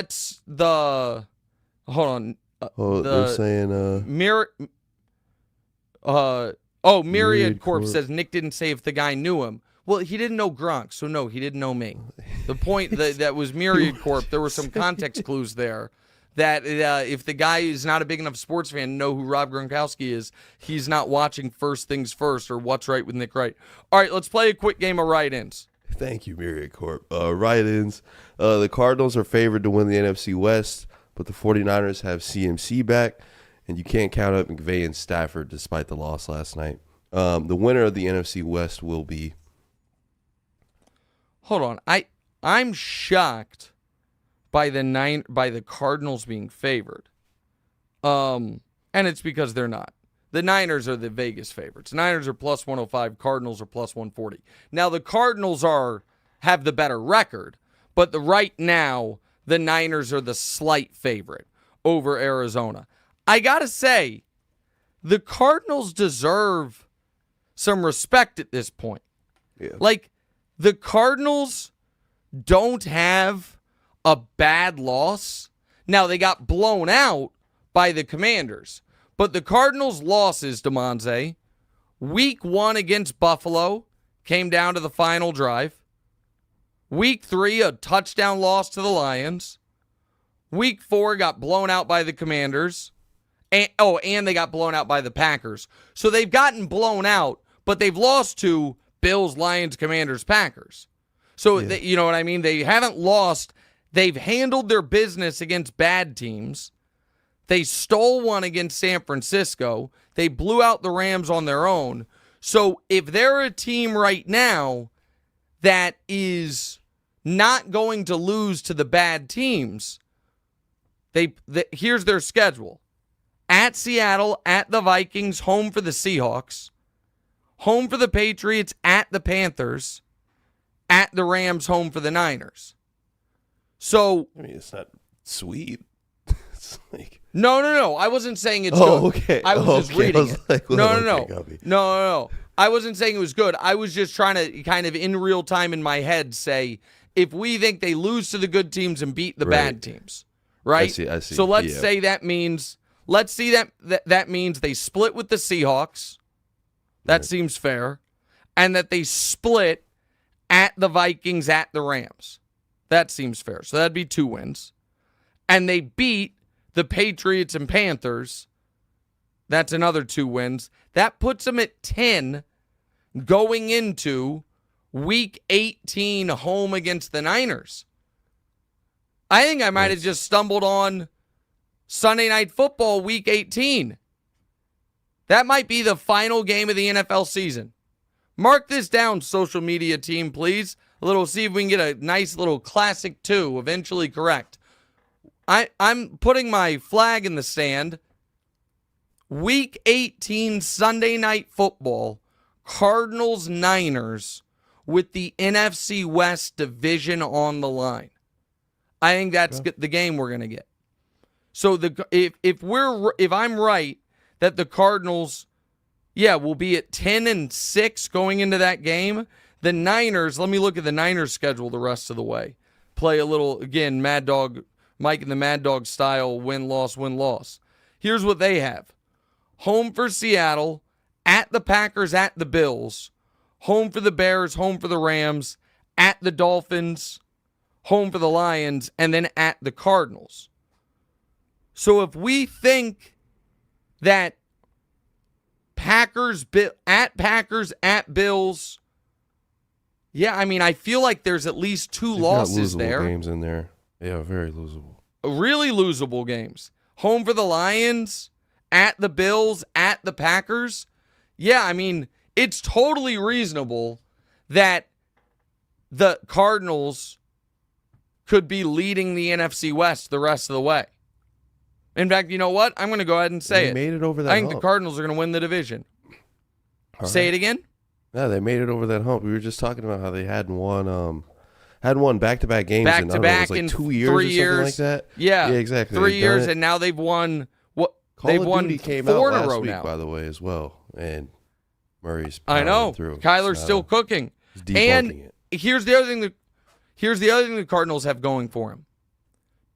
on. They're saying Myriad Corp says Nick didn't say if the guy knew him. Well, he didn't know Gronk, so no, he didn't know me. The point that was Myriad Corp, there were some context clues there. That if the guy is not a big enough sports fan to know who Rob Gronkowski is, he's not watching First Things First or What's Right with Nick Wright. All right, let's play a quick game of Wright-Ins. Thank you, Myriad Corp. Write-ins. The Cardinals are favored to win the NFC West, but the 49ers have CMC back, and you can't count out McVay and Stafford despite the loss last night. The winner of the NFC West will be... Hold on. I'm shocked by the Cardinals being favored. And it's because they're not. The Niners are the Vegas favorites. Niners are plus 105, Cardinals are plus 140. Now the Cardinals have the better record, but right now the Niners are the slight favorite over Arizona. I got to say, the Cardinals deserve some respect at this point. Yeah. Like, the Cardinals don't have a bad loss. Now, they got blown out by the Commanders. But the Cardinals' losses, Damonza, Week 1 against Buffalo came down to the final drive. Week 3, a touchdown loss to the Lions. Week 4 got blown out by the Commanders. And they got blown out by the Packers. So they've gotten blown out, but they've lost to Bills, Lions, Commanders, Packers. So, yeah. You know what I mean? They haven't lost. They've handled their business against bad teams. They stole one against San Francisco. They blew out the Rams on their own. So if they're a team right now that is not going to lose to the bad teams, here's their schedule. At Seattle, at the Vikings, home for the Seahawks, home for the Patriots, at the Panthers, at the Rams, home for the Niners. So, I mean, it's not sweet. It's like... No. I wasn't saying it's good. Okay. I was just reading it. Like, well, No. I wasn't saying it was good. I was just trying to kind of in real time in my head say, if we think they lose to the good teams and beat the bad teams, right? I see. So let's say that means, that means they split with the Seahawks. That seems fair. And that they split at the Vikings, at the Rams. That seems fair. So that'd be 2 wins. And they beat the Patriots and Panthers. That's another 2 wins. That puts them at 10 going into Week 18 home against the Niners. I think I might have just stumbled on Sunday Night Football Week 18. That might be the final game of the NFL season. Mark this down, social media team, please. See if we can get a nice little classic 2, eventually correct. I'm putting my flag in the sand. Week 18 Sunday Night Football, Cardinals-Niners with the NFC West division on the line. I think that's the game we're going to get. So if I'm right that the Cardinals, will be at 10-6 going into that game, the Niners, let me look at the Niners schedule the rest of the way. Play a little, again, Mad Dog, Mike and the Mad Dog style, win-loss. Here's what they have. Home for Seattle, at the Packers, at the Bills, home for the Bears, home for the Rams, at the Dolphins, home for the Lions, and then at the Cardinals. So if we think that Packers, at Bills, yeah, I mean, I feel like there's at least two losses there. Games in there. Yeah, very losable. Really losable games. Home for the Lions, at the Bills, at the Packers. Yeah, I mean, it's totally reasonable that the Cardinals could be leading the NFC West the rest of the way. In fact, you know what? I'm going to go ahead and say it. They made it over that I think hump. the Cardinals are going to win the division. Say it again? Yeah, they made it over that hump. We were just talking about how they hadn't won back-to-back games back-to-back in in 2 years 3 or years. something like that. Yeah, exactly. 3 years, and now they've won Call of Duty came out 4 in a last row week, now. by the way, as well. And Murray's I know. through. Kyler's still cooking. He's debunking And it. here's the other thing the Cardinals have going for him.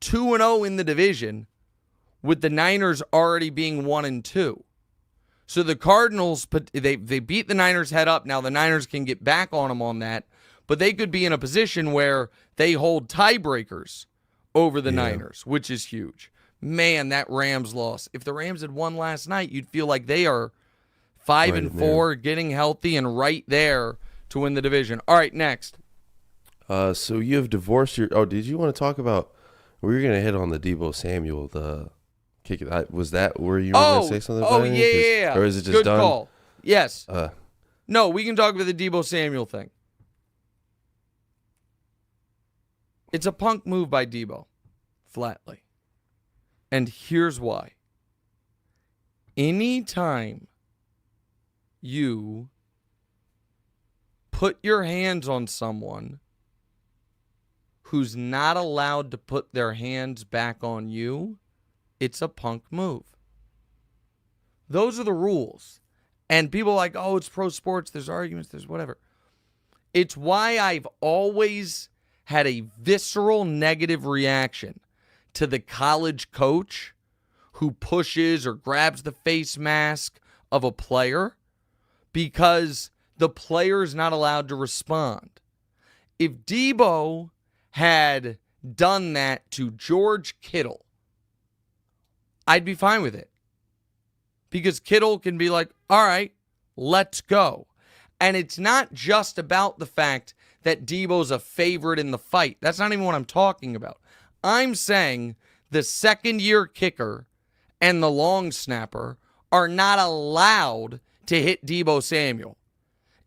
2-0 in the division, with the Niners already being 1-2. So the Cardinals, they beat the Niners head up. Now the Niners can get back on them on that, but they could be in a position where they hold tiebreakers over the Niners, which is huge. Man, that Rams loss. If the Rams had won last night, you'd feel like they are 5-4, getting healthy and right there to win the division. All right, next. So you have divorced your. Oh, did you want to talk about? We were going to hit on the Deebo Samuel, the kick. Was that where you were going to say something about it? Yeah. Or is it just good done? Call. Yes. No, we can talk about the Deebo Samuel thing. It's a punk move by Deebo, flatly. And here's why. Anytime you put your hands on someone who's not allowed to put their hands back on you, it's a punk move. Those are the rules. And people are like, oh, it's pro sports, there's arguments, there's whatever. It's why I've always had a visceral negative reaction to the college coach who pushes or grabs the face mask of a player, because the player is not allowed to respond. If Deebo had done that to George Kittle, I'd be fine with it. Because Kittle can be like, all right, let's go. And it's not just about the fact that Deebo's a favorite in the fight. That's not even what I'm talking about. I'm saying the second-year kicker and the long snapper are not allowed to hit Deebo Samuel.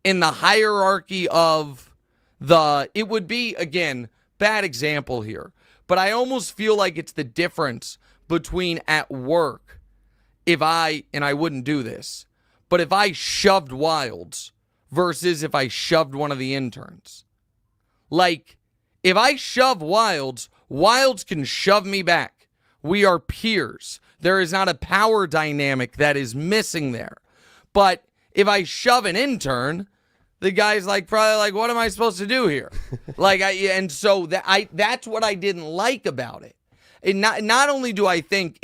In the hierarchy of it would be, again, bad example here, but I almost feel like it's the difference between at work, and I wouldn't do this, but if I shoved Wilds versus if I shoved one of the interns. Like, if I shove Wilds can shove me back. We are peers. There is not a power dynamic that is missing there. But if I shove an intern, the guy's probably like, what am I supposed to do here? That's what I didn't like about it. And not only do I think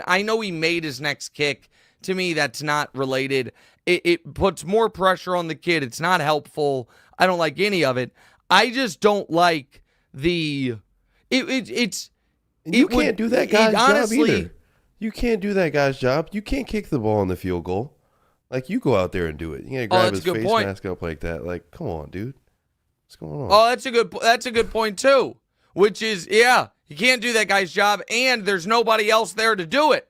I know he made his next kick. To me, that's not related. It puts more pressure on the kid. It's not helpful. I don't like any of it. I just don't like you can't do that guy's job either. You can't do that guy's job. You can't kick the ball in the field goal. Like, you go out there and do it. You can't grab his face mask up like that. Like, come on, dude. What's going on? Oh, that's a good point too. Which is, you can't do that guy's job, and there's nobody else there to do it.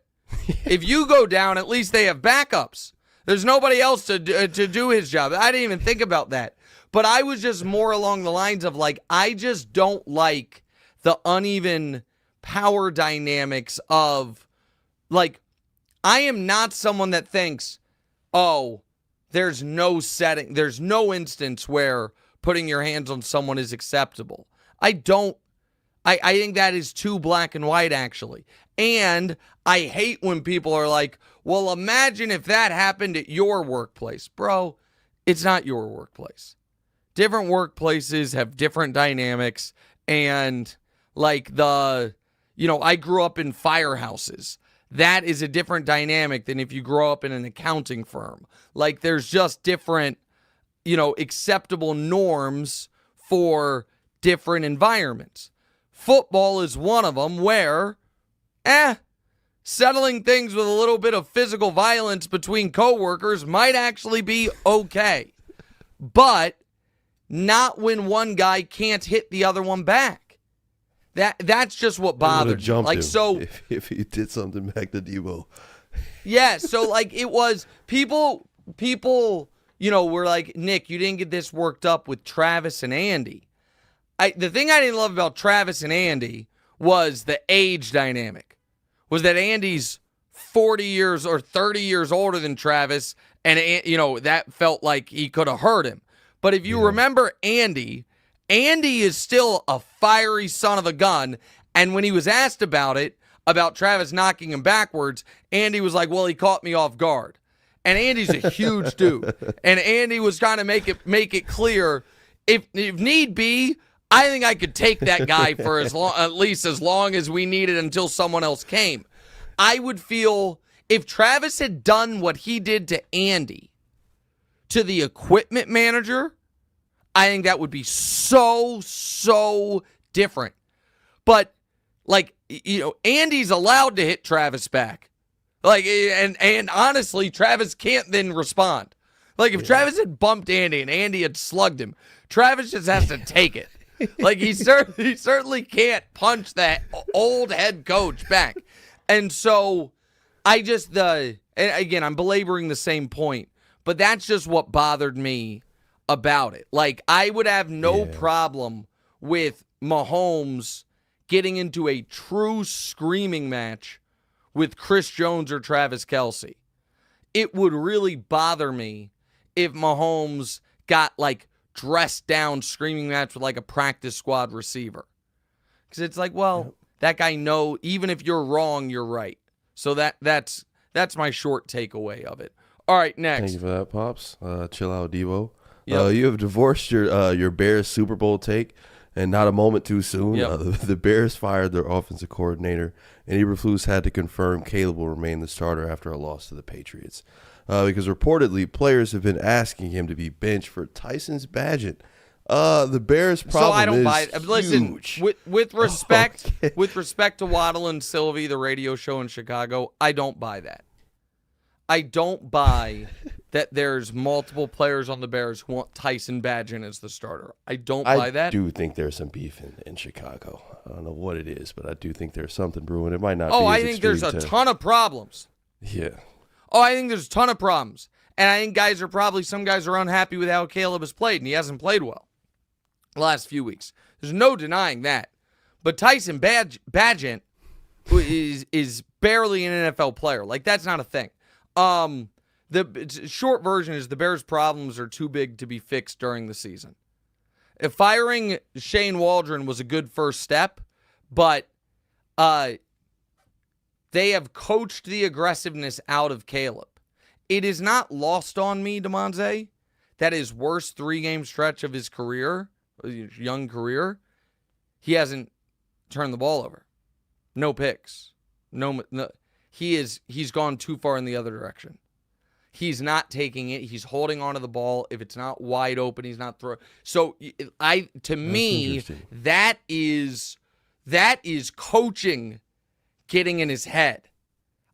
If you go down, at least they have backups. There's nobody else to do his job. I didn't even think about that. But I was just more along the lines of, I just don't like the uneven power dynamics of, I am not someone that thinks, oh, there's no instance where putting your hands on someone is acceptable. I think that is too black and white, actually. And I hate when people are like, well, imagine if that happened at your workplace. Bro, it's not your workplace. Different workplaces have different dynamics. And I grew up in firehouses. That is a different dynamic than if you grow up in an accounting firm. There's just different, acceptable norms for different environments. Football is one of them where, settling things with a little bit of physical violence between coworkers might actually be okay. But not when one guy can't hit the other one back. That's just what bothered me. Like, so if he did something back to Debo. Yeah, so like it was people, were like, Nick, you didn't get this worked up with Travis and Andy. The thing I didn't love about Travis and Andy was the age dynamic. Was that Andy's 40 years or 30 years older than Travis, and that felt like he could have hurt him. But if you remember Andy is still a fiery son of a gun, and when he was asked about Travis knocking him backwards, Andy was like, well, he caught me off guard. And Andy's a huge dude. And Andy was trying to make it clear, if need be, I think I could take that guy for at least as long as we needed until someone else came. I would feel if Travis had done what he did to Andy, to the equipment manager, I think that would be so different. But Andy's allowed to hit Travis back. And honestly, Travis can't then respond. Like, if Travis had bumped Andy and Andy had slugged him, Travis just has to take it. Like, he certainly can't punch that old head coach back. And so, and again, I'm belaboring the same point, but that's just what bothered me about it. Like, I would have no problem with Mahomes getting into a true screaming match with Chris Jones or Travis Kelce. It would really bother me if Mahomes got dressed down screaming match with a practice squad receiver. Because it's that guy even if you're wrong, you're right. So that's my short takeaway of it. All right, next. Thank you for that, Pops. Chill out, Devo. Yep. You have divorced your Bears Super Bowl take, and not a moment too soon. Yep. The Bears fired their offensive coordinator, and Eberflus had to confirm Caleb will remain the starter after a loss to the Patriots. Because reportedly, players have been asking him to be benched for Tyson's Bagent. The Bears' problem so I don't is buy it. Listen, huge. with respect, with respect to Waddle and Sylvie, the radio show in Chicago, I don't buy that. I don't buy that there's multiple players on the Bears who want Tyson Bagent as the starter. I don't buy that. I do think there's some beef in Chicago. I don't know what it is, but I do think there's something brewing. It might not be I think there's a ton of problems. Yeah. I think there's a ton of problems. And I think some guys are unhappy with how Caleb has played, and he hasn't played well the last few weeks. There's no denying that. But Tyson Bagent is barely an NFL player. That's not a thing. The short version is the Bears' problems are too big to be fixed during the season. If firing Shane Waldron was a good first step, but they have coached the aggressiveness out of Caleb. It is not lost on me, Damonza, that his worst 3-game stretch of his career, young career, he hasn't turned the ball over. No picks. No, he's gone too far in the other direction. He's not taking it. He's holding onto the ball. If it's not wide open, he's not throwing. So to me, that is coaching getting in his head.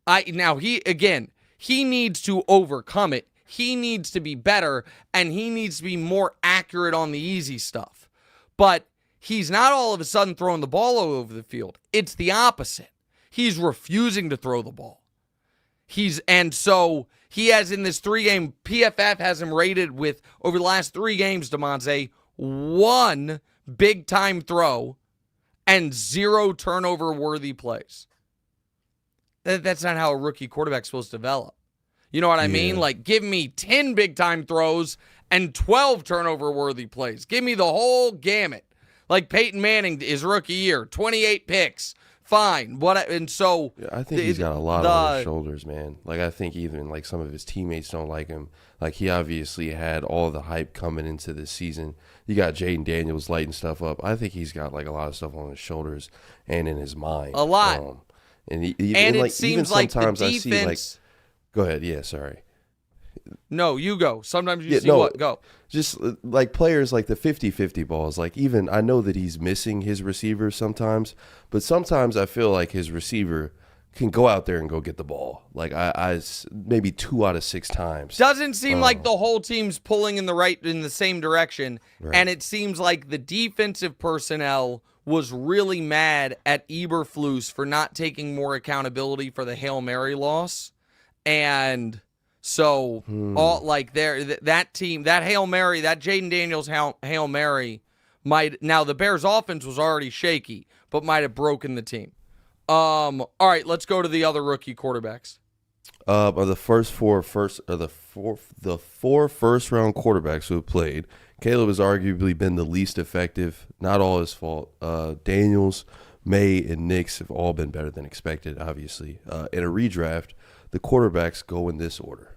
He needs to overcome it. He needs to be better, and he needs to be more accurate on the easy stuff. But he's not all of a sudden throwing the ball all over the field. It's the opposite. He's refusing to throw the ball. So he has in this 3-game, PFF has him rated with, over the last 3 games, Damonza, 1 big-time throw and 0 turnover-worthy plays. That's not how a rookie quarterback's supposed to develop. You know what I mean? Give me 10 big-time throws and 12 turnover-worthy plays. Give me the whole gamut. Peyton Manning, his rookie year, 28 picks. Fine. I think he's got a lot on his shoulders, man. I think even some of his teammates don't like him. He obviously had all the hype coming into this season. You got Jaden Daniels lighting stuff up. I think he's got a lot of stuff on his shoulders and in his mind. A lot. And it seems even like sometimes the defense. I see go ahead. Yeah, sorry. No, you go. Sometimes you see what? Go. Just like players like the 50-50 balls. Like even I know that he's missing his receivers sometimes, but sometimes I feel like his receiver can go out there and go get the ball. Like I maybe 2 out of 6 times. Doesn't seem like the whole team's pulling in the same direction, Right. and it seems like the defensive personnel was really mad at Eberflus for not taking more accountability for the Hail Mary loss. And so all like that team, that Hail Mary, that Jaden Daniels Hail Mary now the Bears offense was already shaky, but might have broken the team. All right, let's go to the other rookie quarterbacks. Of the four first round quarterbacks who have played, Caleb has arguably been the least effective. Not all his fault. Daniels, May, and Nix have all been better than expected, obviously. In a redraft, the quarterbacks go in this order.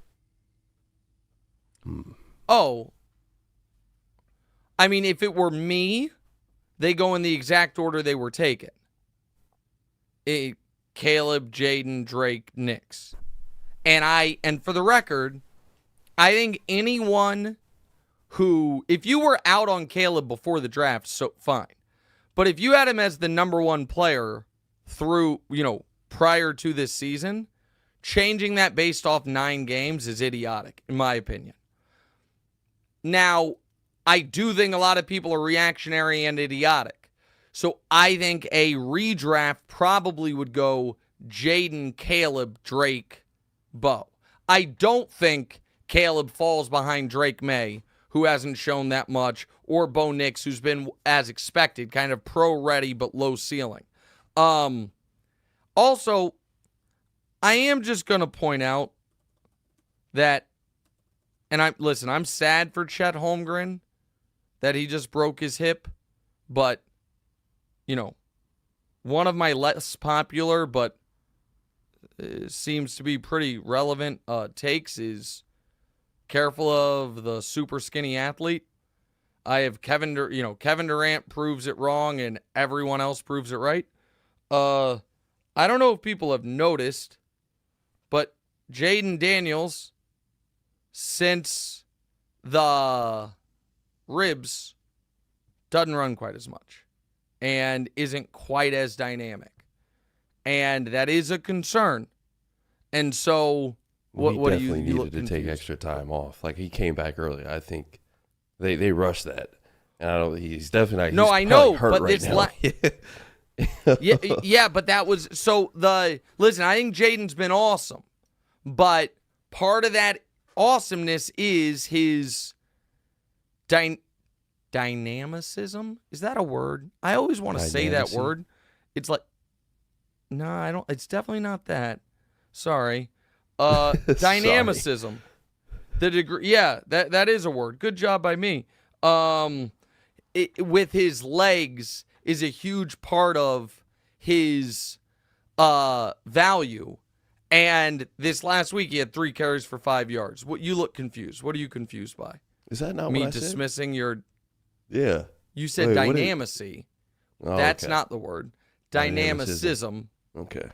Oh. I mean, if it were me, they go in the exact order they were taken. Caleb, Jaden, Drake, Nix. And for the record, I think anyone who, if you were out on Caleb before the draft, so fine. But if you had him as the number one player through, prior to this season, changing that based off 9 games is idiotic, in my opinion. Now, I do think a lot of people are reactionary and idiotic. So I think a redraft probably would go Jaden, Caleb, Drake, Bo. I don't think Caleb falls behind Drake May, who hasn't shown that much, or Bo Nix, who's been, as expected, kind of pro-ready but low ceiling. Also, I am just going to point out that, and I'm sad for Chet Holmgren that he just broke his hip, but, one of my less popular but seems to be pretty relevant takes is careful of the super skinny athlete. I have Kevin Durant proves it wrong and everyone else proves it right. I don't know if people have noticed, but Jaden Daniels, since the ribs, doesn't run quite as much and isn't quite as dynamic. And that is a concern. And so, what do you definitely needed to take extra time off. Like he came back early. I think they rushed that. And I don't. He's definitely not. No, I know, hurt but right now. yeah, but that was so listen. I think Jaden's been awesome, but part of that awesomeness is his dynamicism. Is that a word? I always want to say that word. It's like, no, I don't. It's definitely not that. Sorry. Dynamicism. The degree. Yeah, that is a word. Good job by me. With his legs is a huge part of his value. And this last week he had 3 carries for 5 yards. What, you look confused. What are you confused by? Is that not me what I said? dismissing your? Yeah. You said dynamacy. That's okay. not the word. Dynamicism. Okay.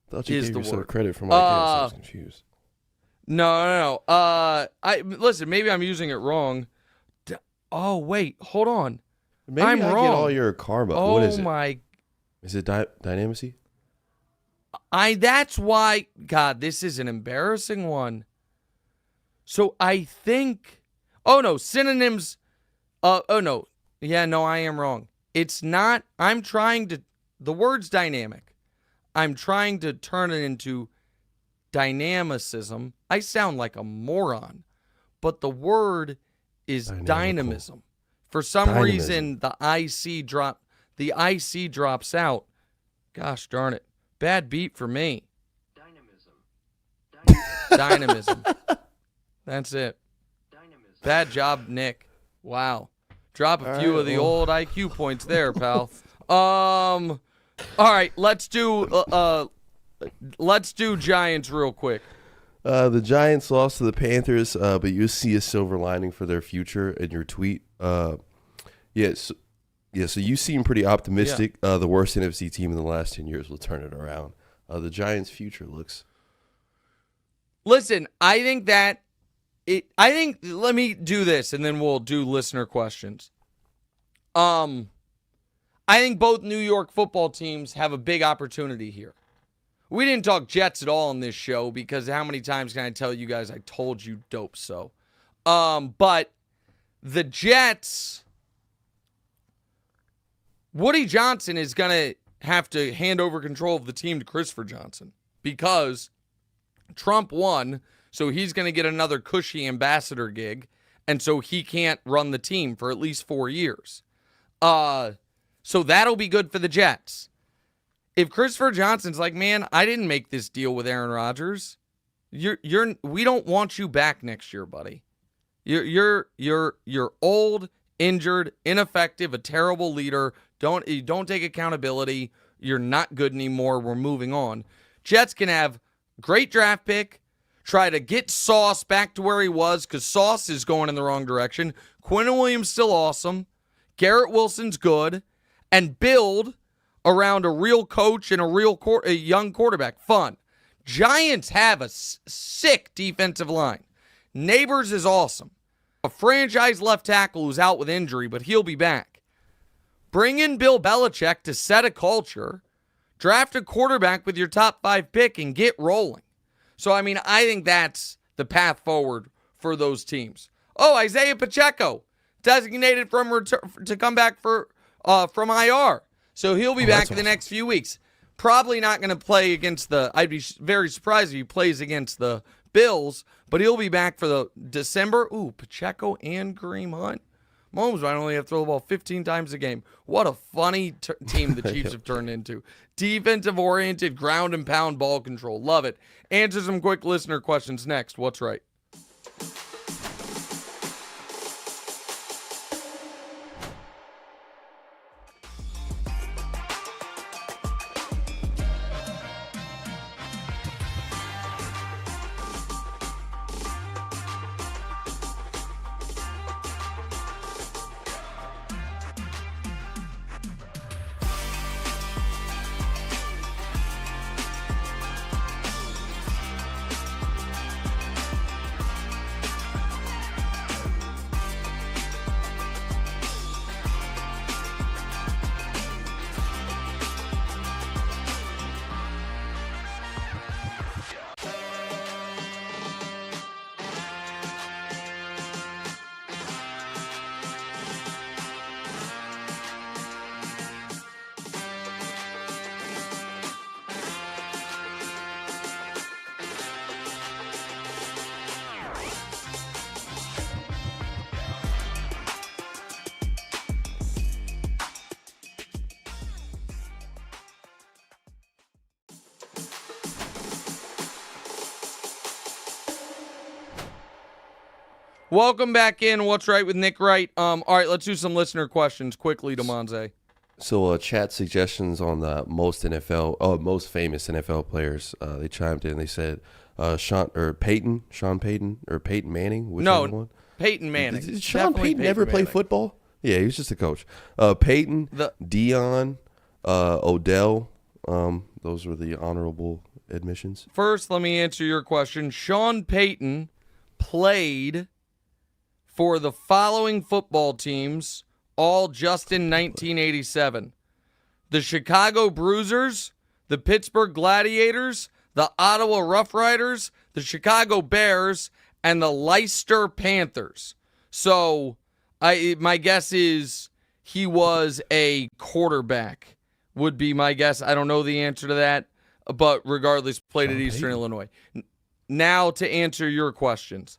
Thought you is gave the yourself word. credit for my guess. I was confused. No. Listen. Maybe I'm using it wrong. Oh wait, hold on. Maybe I'm I wrong. get all your karma. Oh What is it? my! Is it dynamacy? That's why. God, this is an embarrassing one. So I think. Oh no, synonyms. Oh no. Yeah, no, I am wrong. It's not. I'm trying to. The word's dynamic. I'm trying to turn it into dynamicism. I sound like a moron, but the word is dynamism. For some reason, the IC drops out. Gosh darn it. Bad beat for me. Dynamism. That's it. Bad job, Nick. Wow. Drop a few of the old IQ points there, pal. All right, let's do Giants real quick. The Giants lost to the Panthers, but you see a silver lining for their future in your tweet. So you seem pretty optimistic. Yeah. The worst NFC team in the last 10 years will turn it around. The Giants' future looks. Listen, I think that I think, let me do this, and then we'll do listener questions. I think both New York football teams have a big opportunity here. We didn't talk Jets at all on this show because how many times can I tell you guys I told you dope so? But the Jets, Woody Johnson is going to have to hand over control of the team to Christopher Johnson because Trump won, so he's going to get another cushy ambassador gig, and so he can't run the team for at least 4 years. So that'll be good for the Jets. If Christopher Johnson's like, man, I didn't make this deal with Aaron Rodgers. We don't want you back next year, buddy. You're old, injured, ineffective, a terrible leader. You don't take accountability. You're not good anymore. We're moving on. Jets can have great draft pick, try to get Sauce back to where he was because Sauce is going in the wrong direction. Quinn Williams still awesome. Garrett Wilson's good. And build around a real coach and a young quarterback. Fun. Giants have a sick defensive line. Neighbors is awesome. A franchise left tackle who's out with injury, but he'll be back. Bring in Bill Belichick to set a culture. Draft a quarterback with your top 5 pick and get rolling. So, I mean, I think that's the path forward for those teams. Oh, Isaiah Pacheco, designated to come back from IR. So he'll be back in the next few weeks. Probably not going to play against I'd be very surprised if he plays against the Bills, but he'll be back for the December. Ooh, Pacheco and Kareem Hunt. Mahomes might only have to throw the ball 15 times a game. What a funny team the Chiefs have turned into. Defensive-oriented, ground and pound ball control. Love it. Answer some quick listener questions next. What's right? Welcome back in. What's right with Nick Wright? All right, let's do some listener questions quickly, Damonza. So, chat suggestions on the most famous NFL players. They chimed in. They said Sean Payton Manning. Whichever one. Peyton Manning. Did Sean Payton ever play football? Yeah, he was just a coach. Peyton, Dion, Odell. Those were the honorable admissions. First, let me answer your question. Sean Payton played for the following football teams, all just in 1987. The Chicago Bruisers, the Pittsburgh Gladiators, the Ottawa Rough Riders, the Chicago Bears, and the Leicester Panthers. So, my guess is he was a quarterback, would be my guess. I don't know the answer to that, but regardless, played at Eastern Illinois. Now to answer your questions.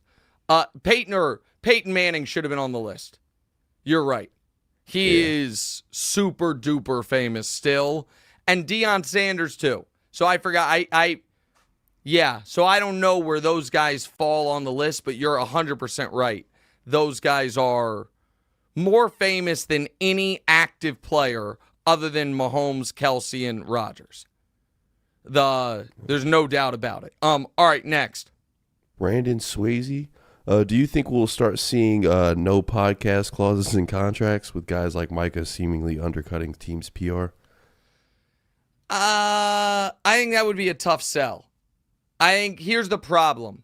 Peyton Manning should have been on the list. You're right. He is super duper famous still. And Deion Sanders too. So I forgot. So I don't know where those guys fall on the list, but you're 100% right. Those guys are more famous than any active player other than Mahomes, Kelsey, and Rodgers. There's no doubt about it. All right, next. Brandon Swayze. Do you think we'll start seeing no podcast clauses in contracts with guys like Micah seemingly undercutting teams' PR? I think that would be a tough sell. I think here's the problem.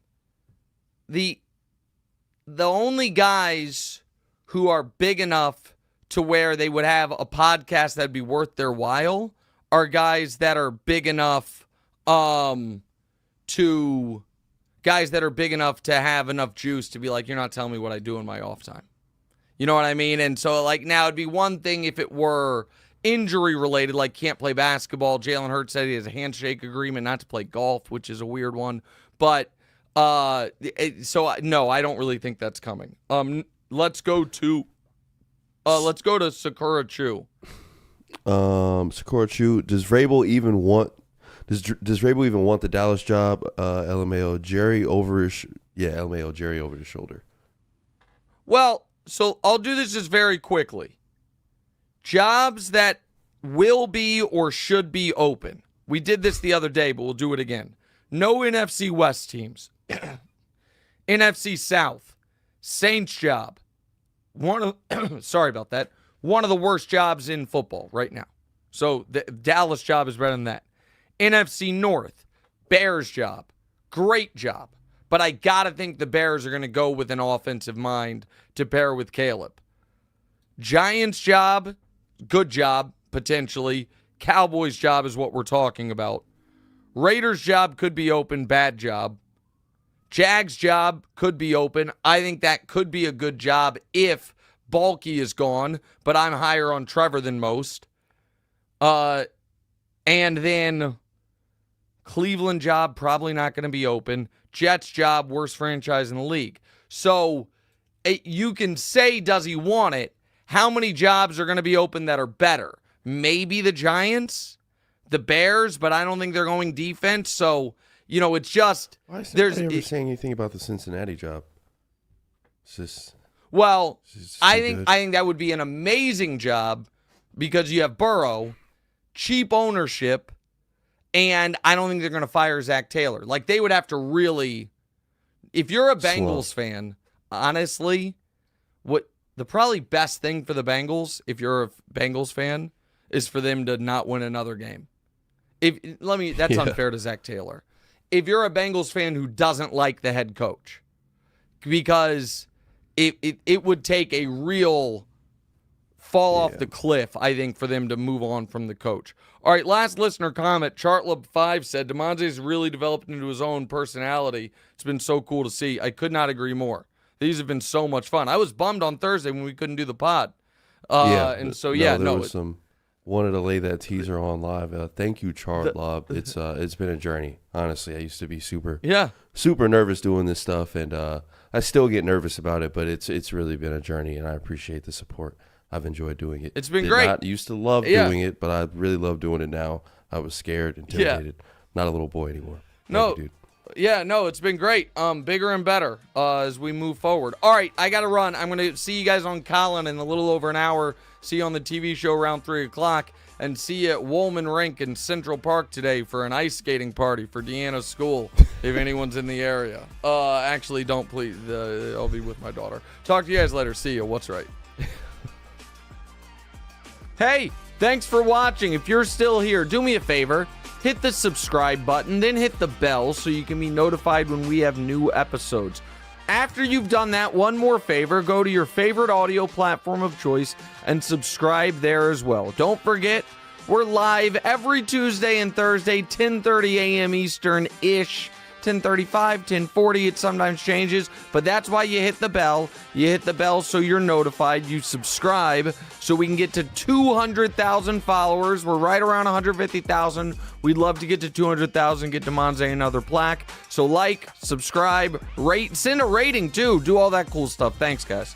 the only guys who are big enough to where they would have a podcast that'd be worth their while are guys that are big enough to have enough juice to be like, you're not telling me what I do in my off time. You know what I mean? And so, like, now it'd be one thing if it were injury related, like can't play basketball. Jalen Hurts said he has a handshake agreement not to play golf, which is a weird one. But no, I don't really think that's coming. Let's go to Sakura Chu. Sakura Chu, does Vrabel even want the Dallas job? LMAO Jerry over his shoulder. Well, so I'll do this just very quickly. Jobs that will be or should be open. We did this the other day, but we'll do it again. No NFC West teams. NFC South. Saints job. Sorry about that. One of the worst jobs in football right now. So the Dallas job is better than that. NFC North. Bears job. Great job. But I got to think the Bears are going to go with an offensive mind to pair with Caleb. Giants job. Good job, potentially. Cowboys job is what we're talking about. Raiders job could be open. Bad job. Jags job could be open. I think that could be a good job if Balky is gone, but I'm higher on Trevor than most. And then Cleveland job, probably not going to be open. Jets job, worst franchise in the league. So you can say, does he want it? How many jobs are going to be open that are better? Maybe the Giants, the Bears, but I don't think they're going defense. So, you know, it's just Why is nobody ever saying anything about the Cincinnati job? I think that would be an amazing job because you have Burrow, cheap ownership, and I don't think they're going to fire Zach Taylor. Like, they would have to really, if you're a Bengals fan, honestly, the probably best thing for the Bengals, if you're a Bengals fan, is for them to not win another game. That's unfair to Zach Taylor. If you're a Bengals fan who doesn't like the head coach, because it would take a real fall off the cliff, I think, for them to move on from the coach. All right, last listener comment. Chartlub5 said, Damonza's really developed into his own personality. It's been so cool to see. I could not agree more. These have been so much fun. I was bummed on Thursday when we couldn't do the pod. Wanted to lay that teaser on live. Thank you, Charlob. It's been a journey. Honestly, I used to be super nervous doing this stuff, and I still get nervous about it. But it's really been a journey, and I appreciate the support. I've enjoyed doing it. It's been great. Used to love doing it, but I really love doing it now. I was scared, intimidated, not a little boy anymore. Thank you, dude. Yeah, no, it's been great. Bigger and better as we move forward. All right, I got to run. I'm going to see you guys on Colin in a little over an hour. See you on the TV show around 3 o'clock. And see you at Woolman Rink in Central Park today for an ice skating party for Deanna's school, if anyone's in the area. Actually, don't please. I'll be with my daughter. Talk to you guys later. See you. What's right? Hey, thanks for watching. If you're still here, do me a favor. Hit the subscribe button, then hit the bell so you can be notified when we have new episodes. After you've done that, one more favor, go to your favorite audio platform of choice and subscribe there as well. Don't forget, we're live every Tuesday and Thursday, 10:30 a.m. Eastern-ish. 10:35, 10:40, it sometimes changes, but that's why you hit the bell. You hit the bell so you're notified. You subscribe so we can get to 200,000 followers. We're right around 150,000. We'd love to get to 200,000, get Damonza another plaque. So like, subscribe, rate, send a rating too. Do all that cool stuff. Thanks, guys.